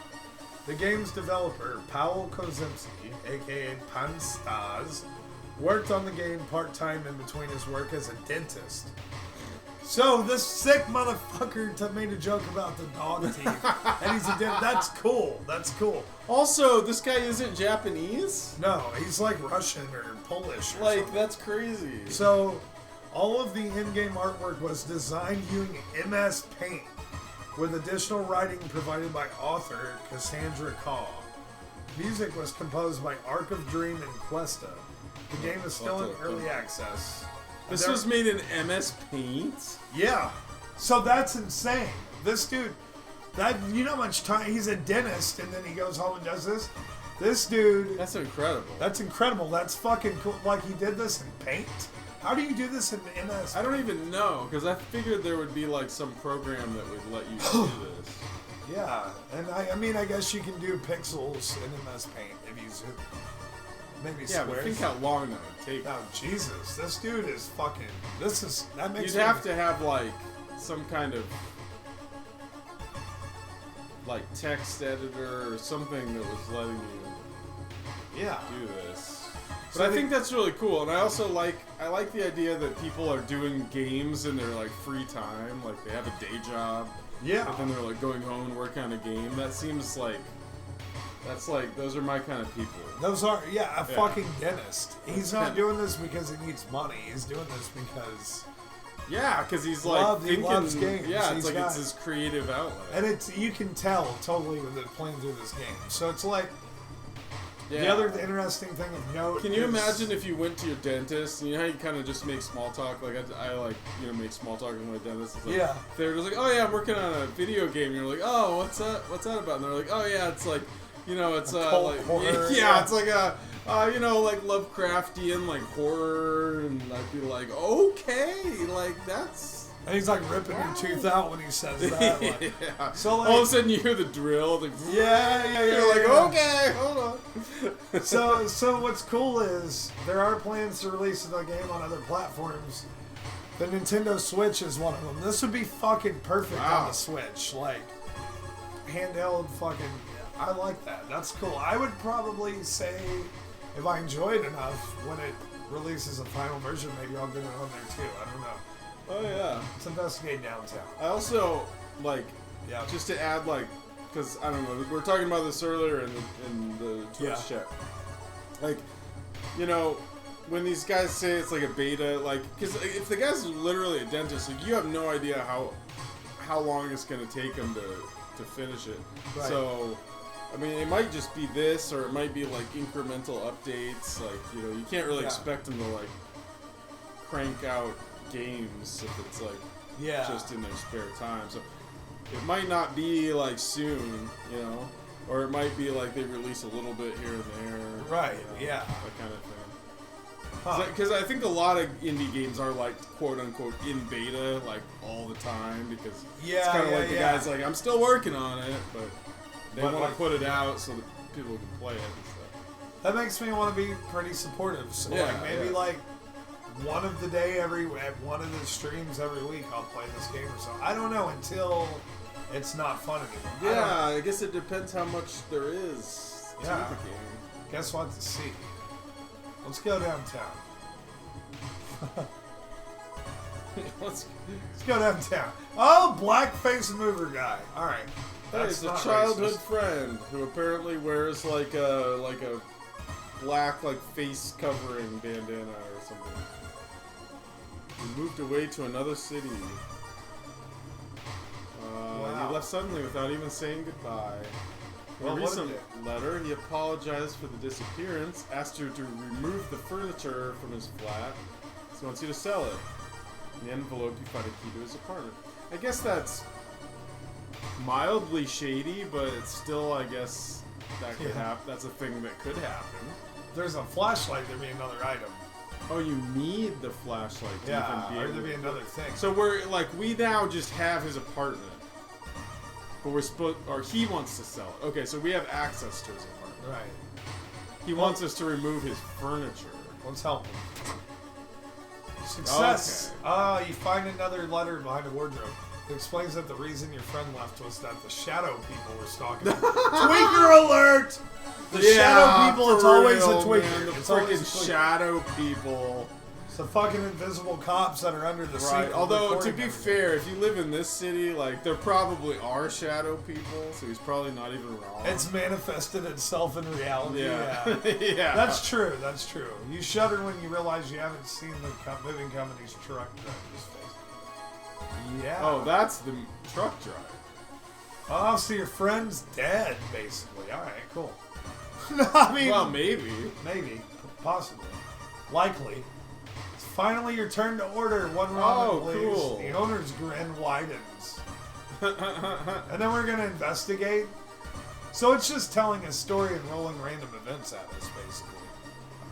the game's developer Paweł Kozimski, aka Panstas, worked on the game part time in between his work as a dentist. So this sick motherfucker made a joke about the dog teeth, and he's a dentist. That's cool. That's cool. Also, this guy isn't Japanese? No, he's like Russian or Polish. Or Like, something. that's crazy. So, all of the in-game artwork was designed using MS Paint, with additional writing provided by author Cassandra Kaw. Music was composed by Arc of Dream and Questa. The game is still in early access. This was made in MS Paint? Yeah. So that's insane. This dude, you know how much time, he's a dentist and then he goes home and does this? This dude. That's incredible. That's incredible. That's fucking cool. Like, he did this in Paint? How do you do this in MS? I don't even know, because I figured there would be like some program that would let you do this. Yeah, and I mean, I guess you can do pixels in MS Paint if you zoom. Maybe Yeah, but squares. think how long that would take. Oh, Jesus. This dude is fucking... That makes You'd have to have like some kind of like text editor or something that was letting you do this. But So I think that's really cool, and I also like the idea that people are doing games in their like free time, like they have a day job. Yeah. But then they're like going home and working on a game. That seems like those are my kind of people. Those are, a fucking dentist. He's not doing this because he needs money. He's doing this because... Yeah, because he's like he thinking. loves games. Yeah, He's it's like got- it's his creative outlet. And you can tell totally with it playing through this game. So it's like... Yeah. The other interesting thing of note Can you is- imagine if you went to your dentist and you know how you kind of just make small talk? Like I like make small talk with my dentist. It's like, Yeah. They're just like, oh yeah, I'm working on a video game. And you're like, oh, what's that? What's that about? And they're like, oh yeah, it's like, it's cult like horror, yeah, it's like a like Lovecraftian like horror, and I'd be like, okay, like that's. And he's like ripping your tooth out when he says that. Like, Yeah. So like, All of a sudden you hear the drill. Like, yeah. You're like, yeah. okay, hold on. So what's cool is there are plans to release the game on other platforms. The Nintendo Switch is one of them. This would be fucking perfect on the Switch. Like, handheld fucking... I like that. That's cool. I would probably say, if I enjoy it enough, when it releases a final version, maybe I'll get it on there too. I don't know. Oh yeah. Let's investigate downtown. I also like, Yeah. just to add like, because I don't know, we were talking about this earlier in the Twitch chat. Like, when these guys say it's like a beta, like, because if the guy's literally a dentist, like, you have no idea how long it's gonna take him to finish it. Right. So, I mean, it might just be this, or it might be like incremental updates. Like, you can't really expect them to like crank out games if it's like just in their spare time. So it might not be like soon, or it might be like they release a little bit here and there. Right, yeah. That kind of thing. Because I think a lot of indie games are like quote unquote in beta like all the time, because it's kind of like the guy's like, I'm still working on it, but they want to put it out so that people can play it and stuff. That makes me want to be pretty supportive. So like maybe like one of the day one of the streams every week I'll play this game or something. I don't know until it's not fun anymore. Yeah, I guess it depends how much there is to the game. Guess what to see. Let's go downtown. Let's go downtown. Oh, blackface mover guy. All right. Hey, it's a childhood friend who apparently wears like a black like face covering bandana or something. He moved away to another city. He left suddenly without even saying goodbye. In a recent letter, he apologized for the disappearance, asked her to remove the furniture from his flat, so he wants you to sell it. In the envelope, you find a key to his apartment. I guess that's mildly shady, but it's still, I guess, that could happen. That's a thing that could happen. There's a flashlight. There'd be another item. Oh, you need the flashlight to even be or able there'd be to... another thing. So we now just have his apartment. But we're supposed... Or he wants to sell it. Okay, so we have access to his apartment. Right. He wants us to remove his furniture. Let's help him. Success! Okay. You find another letter behind a wardrobe. It explains that the reason your friend left was that the shadow people were stalking him. Tweaker alert! The shadow people, it's always a tweaker. Man, the it's always a freaking tweaker. shadow people. It's the fucking invisible cops that are under the seat. Right. Although, to be everything. fair, if you live in this city, like, there probably are shadow people, so he's probably not even wrong. It's manifested itself in reality. Yeah. Yeah. Yeah. That's true. That's true. You shudder when you realize you haven't seen the moving company's truck driver's face. Yeah. Oh, that's the truck driver. Oh, so your friend's dead, basically. All right, cool. No, I mean, Well, maybe. maybe, possibly, likely. It's finally your turn to order one ramen, Oh, please. cool. The owner's grin widens, and then we're gonna investigate. So it's just telling a story and rolling random events at us, basically.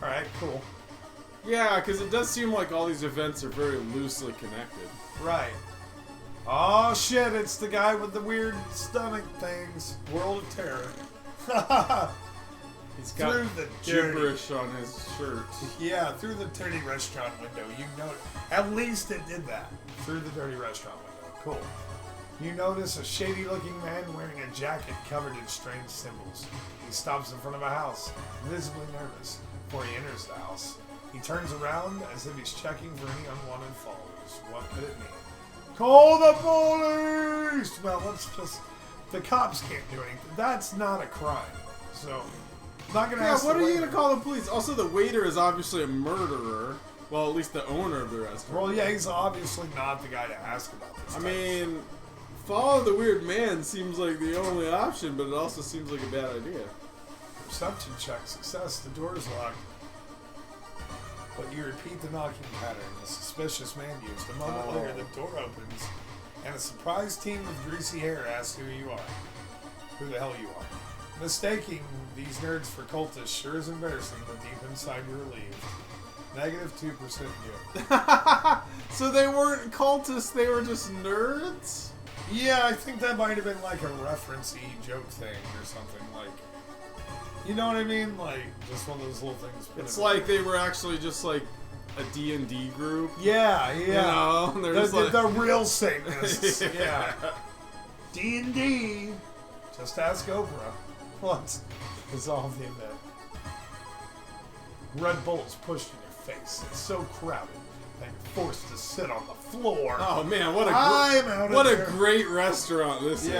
All right, cool. Yeah, because it does seem like all these events are very loosely connected. Right. Oh shit! It's the guy with the weird stomach things. World of Terror. He's got Through the gibberish on his shirt. Yeah, through the dirty restaurant window. You know, at least it did that. Through the dirty restaurant window. Cool. You notice a shady-looking man wearing a jacket covered in strange symbols. He stops in front of a house, visibly nervous. Before he enters the house, he turns around as if he's checking for any unwanted followers. What could it mean? Call the police! Well, let's just... The cops can't do anything. That's not a crime. So... Not gonna ask what the are you waiter. gonna call the police? Also, the waiter is obviously a murderer. Well, at least the owner of the restaurant. Well, yeah, he's obviously not the guy to ask about this. I mean, follow the weird man seems like the only option, but it also seems like a bad idea. Perception check success. The door is locked. But you repeat the knocking pattern the suspicious man used. A moment later, the door opens, and a surprise team with greasy hair asks who you are. Who the hell you are. Mistaking these nerds for cultists sure is embarrassing, but deep inside you're relieved. Negative 2% good. So they weren't cultists, they were just nerds? Yeah, I think that might have been like a reference-y joke thing or something. Like, you know what I mean? Like, just one of those little things. It's like they were actually just like a D&D group. Yeah, yeah. You know? They're just like... the real Satanists. Yeah. D&D. Just ask Oprah. Let's dissolve the event. Red Bull's pushed in your face. It's so crowded that you're forced to sit on the floor. Oh man, what a great restaurant this is.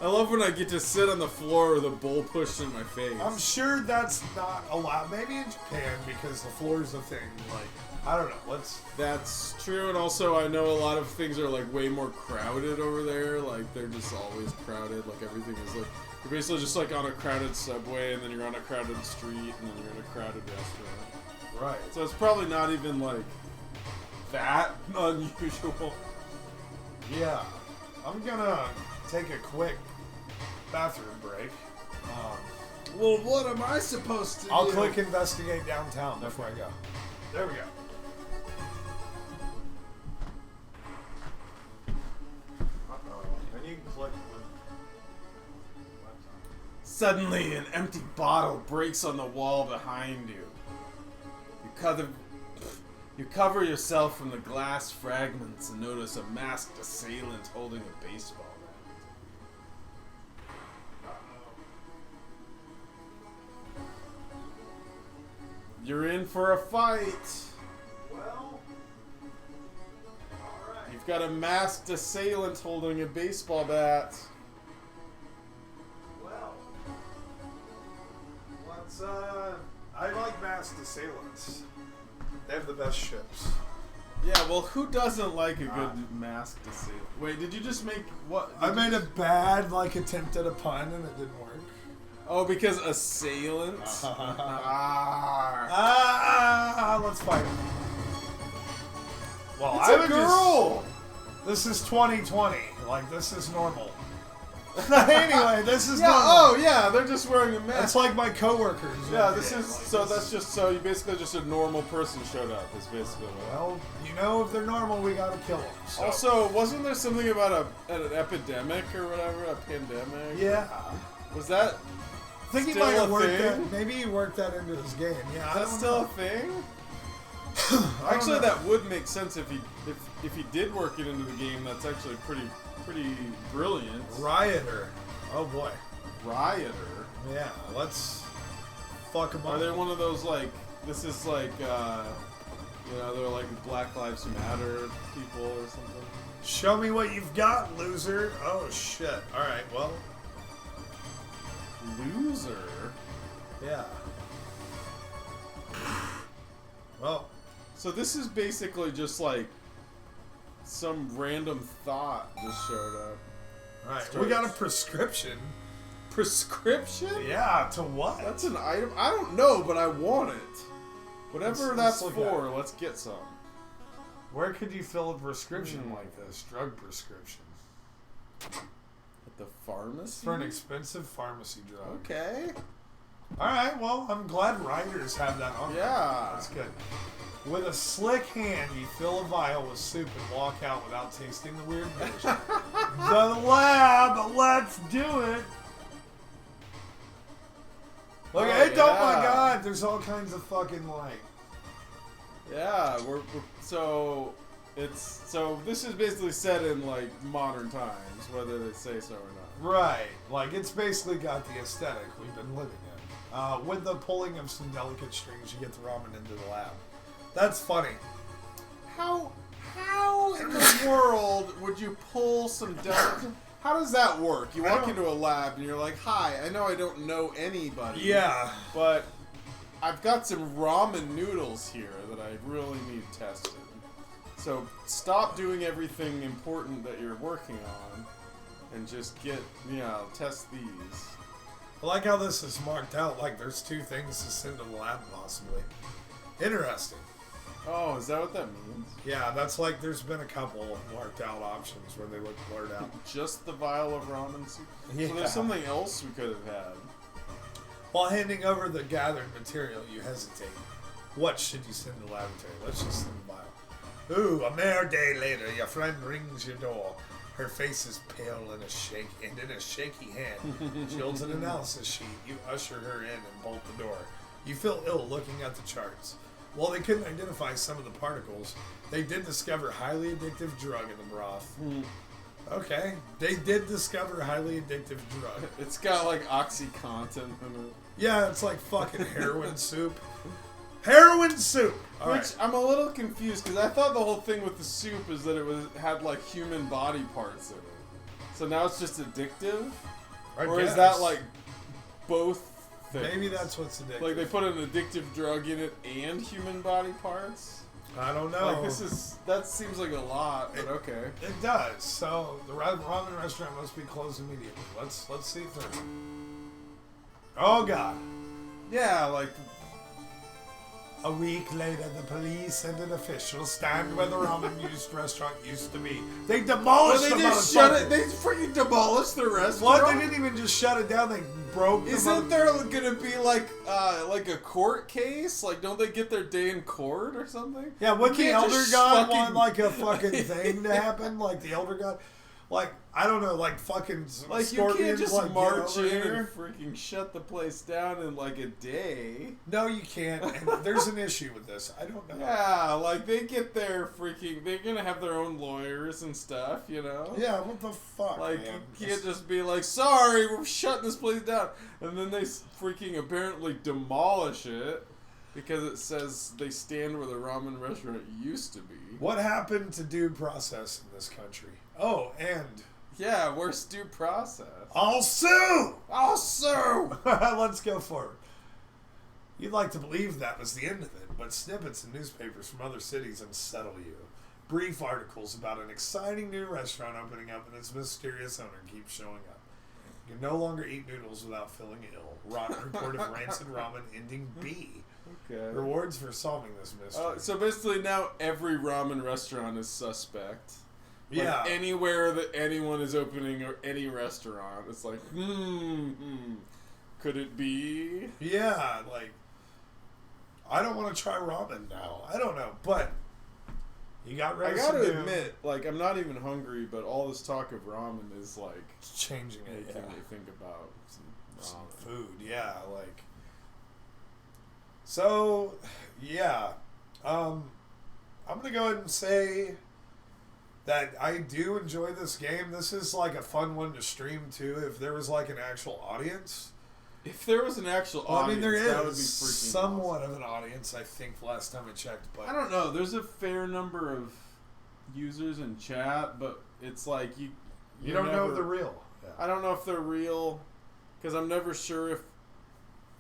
I love when I get to sit on the floor with a bowl pushed in my face. I'm sure that's not allowed. Maybe in Japan because the floor is a thing. Like, I don't know. That's true, and also I know a lot of things are like way more crowded over there. Like they're just always crowded. Like everything is like you're basically just like on a crowded subway, and then you're on a crowded street, and then you're in a crowded restaurant. Right. So it's probably not even like that unusual. Yeah. I'm gonna take a quick bathroom break. Well, what am I supposed to do? I'll click investigate downtown before I go. There we go. And you can click Suddenly, an empty bottle breaks on the wall behind you. You cover yourself from the glass fragments and notice a masked assailant holding a baseball bat. You're in for a fight. Well, alright. You've got a masked assailant holding a baseball bat. Well, let's, I like masked assailants. They have the best ships. Yeah, well, who doesn't like a good masked assailant? Wait, did you just make what? I made a bad, attempt at a pun and it didn't work. Oh, because assailant? Let's fight. Well, It's I a would girl! This is 2020. Like, this is normal. Anyway, this is normal. Oh, yeah, they're just wearing a mask. It's like my coworkers. Yeah, this is, like, so that's just, so you basically just a normal person showed up, is basically what. Well, you know, if they're normal, we gotta kill them. So. Also, wasn't there something about an epidemic or whatever, a pandemic? Yeah. Was that I think he still might have a worked thing? that. Maybe he worked that into his game. Yeah, Is that still a thing? Actually, that would make sense if he did work it into the game. That's actually pretty brilliant. Rioter. Oh boy. Rioter. Yeah. Let's fuck him Are up. they one of those like? This is like you know, they're like Black Lives Matter people or something. Show me what you've got, loser. Oh shit. All right. Well. Loser. Yeah. Well. So this is basically just like some random thought just showed up. Alright, we got a prescription. Prescription? Yeah, to what? That's an item. I don't know, but I want it. Whatever Let's that's look for, at it. let's get some. Where could you fill a prescription like this? Drug prescription. At the pharmacy? For an expensive pharmacy drug. Okay. Alright, well, I'm glad writers have that on. Yeah. That's good. With a slick hand, you fill a vial with soup and walk out without tasting the weird bullshit. The lab, let's do it. Look at it! Oh my god, there's all kinds of fucking like. Yeah, so this is basically set in like modern times, whether they say so or not. Right, like it's basically got the aesthetic we've been living in. With the pulling of some delicate strings, you get the ramen into the lab. That's funny. How in the world would you pull some delicate? How does that work? You walk into a lab and you're like, "Hi, I know I don't know anybody. Yeah, but I've got some ramen noodles here that I really need tested. So stop doing everything important that you're working on and just test these." I like how this is marked out. Like there's two things to send to the lab, possibly. Interesting. Oh, is that what that means? Yeah, that's like there's been a couple marked out options where they look blurred out. Just the vial of ramen soup? Yeah. So there's something else we could have had. While handing over the gathered material, you hesitate. What should you send to the laboratory? Let's just send the vial. Ooh, a mere day later, your friend rings your door. Her face is pale and in a shaky hand. She holds an analysis sheet. You usher her in and bolt the door. You feel ill looking at the charts. While they couldn't identify some of the particles, they did discover highly addictive drug in the broth. Okay, they did discover highly addictive drug. It's got like OxyContin in it. Yeah, it's like fucking heroin soup. Heroin soup! All Which right. I'm a little confused because I thought the whole thing with the soup is that it had like human body parts in it. So now it's just addictive? Or is that like both things? Maybe that's what's addictive. Like they put an addictive drug in it and human body parts? I don't know. Like that seems like a lot, but okay. It does. So the ramen restaurant must be closed immediately. Let's see through. Oh god. Yeah, like A week later, the police and an official stand where the ramen restaurant used to be. They demolished they the just shut motherfucker. it. They freaking demolished the restaurant. What? They didn't even just shut it down. They broke. Isn't there gonna be like a court case? Like, don't they get their day in court or something? Yeah, wouldn't the can't elder just god fucking- want like a fucking thing to happen? Like the elder god, like I don't know, like fucking Like you scorpions, can't just like, march get over in here. and freaking shut the place down in like a day. No, you can't. And there's an issue with this. I don't know. Yeah, like they get their freaking. They're gonna have their own lawyers and stuff, you know. Yeah, what the fuck, Like man? you can't just be like, sorry, we're shutting this place down, and then they freaking apparently demolish it because it says they stand where the ramen restaurant used to be. What happened to due process in this country? Oh, and Yeah, where's due process? I'll sue! I'll sue! Let's go forward. You'd like to believe that was the end of it, but snippets in newspapers from other cities unsettle you. Brief articles about an exciting new restaurant opening up and its mysterious owner keep showing up. You can no longer eat noodles without feeling ill. Rotten report of rancid ramen ending B. Okay. Rewards for solving this mystery. So basically now every ramen restaurant is suspect. Like yeah. anywhere that anyone is opening or any restaurant, it's like, could it be? Yeah, like, I don't want to try ramen now. I don't know, but you got I residue. gotta admit, like, I'm not even hungry, but all this talk of ramen is like It's changing it. making Yeah. me think about some ramen. Food, yeah, like. So, yeah, I'm gonna go ahead and say that I do enjoy this game. This is like a fun one to stream too. If there was like an actual audience. If there was an actual Well, audience, I mean, there that would be is freaking somewhat awesome. of an audience, I think, last time I checked. But I don't know. There's a fair number of users in chat, but it's like you don't know if they're real. Yeah. I don't know if they're real, because I'm never sure if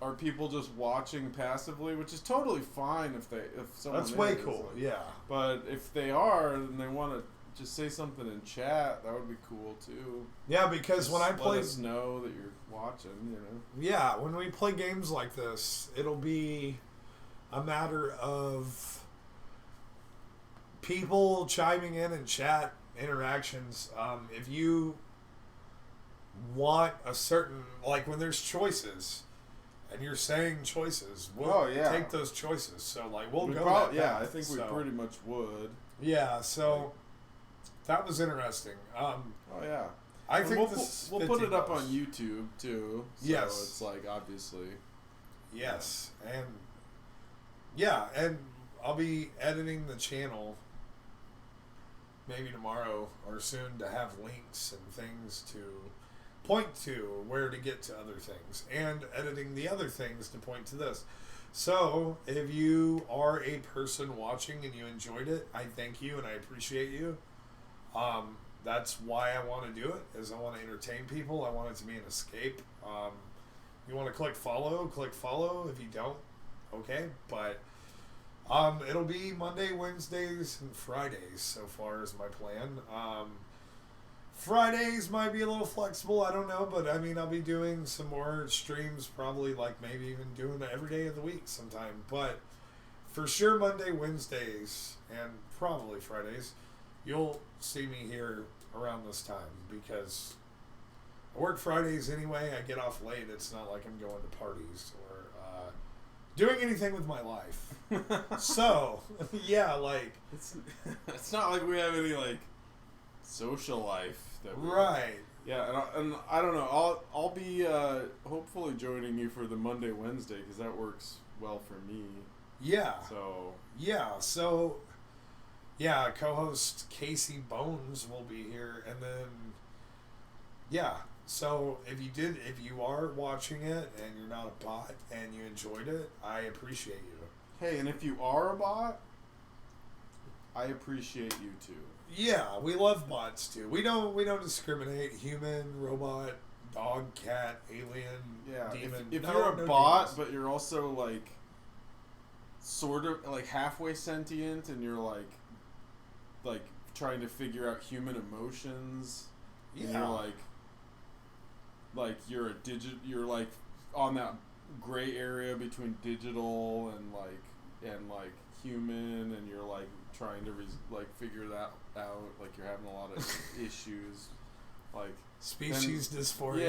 are people just watching passively, which is totally fine if someone That's way is, cool. like, Yeah. But if they are and they want to just say something in chat, that would be cool too. Yeah, because Just when I let play, us know that you're watching, you know. yeah, when we play games like this, it'll be a matter of people chiming in chat interactions. If you want a certain, like when there's choices and you're saying choices, we'll take those choices. So like we'll go that Yeah, path. I think we pretty much would. Yeah, so that was interesting. Oh yeah. I And think we'll put it up on YouTube too. So Yes. it's like obviously. Yes, and yeah, and I'll be editing the channel maybe tomorrow or soon to have links and things to point to where to get to other things, and editing the other things to point to this. So if you are a person watching and you enjoyed it, I thank you and I appreciate you. That's why I want to do it, is I want to entertain people. I want it to be an escape. You want to click follow. If you don't, okay. But it'll be Monday, Wednesdays, and Fridays so far is my plan. Fridays might be a little flexible, I don't know, but I mean, I'll be doing some more streams, probably like maybe even doing it every day of the week sometime. But for sure, Monday, Wednesdays, and probably Fridays, you'll see me here around this time because I work Fridays anyway. I get off late. It's not like I'm going to parties or doing anything with my life. So, yeah, like... It's not like we have any, like, social life. That we, right. Yeah, and I don't know. I'll be hopefully joining you for the Monday, Wednesday, because that works well for me. Yeah. So... Yeah, co-host Casey Bones will be here, and then... Yeah. So if you are watching it and you're not a bot and you enjoyed it, I appreciate you. Hey, and if you are a bot, I appreciate you too. Yeah, we love bots too. We don't discriminate. Human, robot, dog, cat, alien, demon. If No, you're a no bot, demons. but you're also like sort of like halfway sentient, and you're like trying to figure out human emotions. Yeah. And you're like you're you're like on that gray area between digital and like human, and you're like trying to figure that out, like you're having a lot of issues, like Species dysphoria.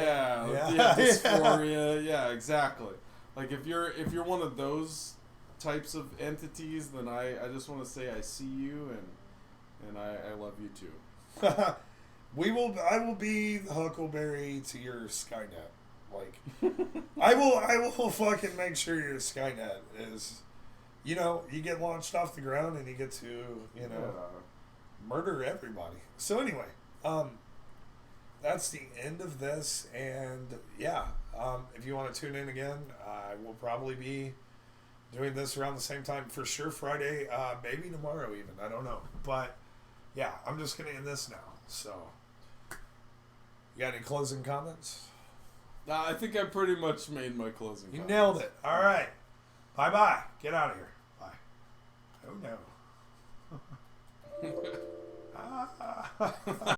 Yeah, dysphoria. Yeah, exactly. Like if you're one of those types of entities, then I just want to say I see you and I love you too. I will be the Huckleberry to your Skynet. Like, I will fucking make sure your Skynet is, you get launched off the ground and you get to, murder everybody. So anyway, that's the end of this, and yeah, if you want to tune in again, I will probably be doing this around the same time for sure. Friday, maybe tomorrow even. I don't know, but yeah, I'm just gonna end this now. So, you got any closing comments? I think I pretty much made my closing You comments. nailed it. All right, bye bye. Get out of here. Bye. Oh no.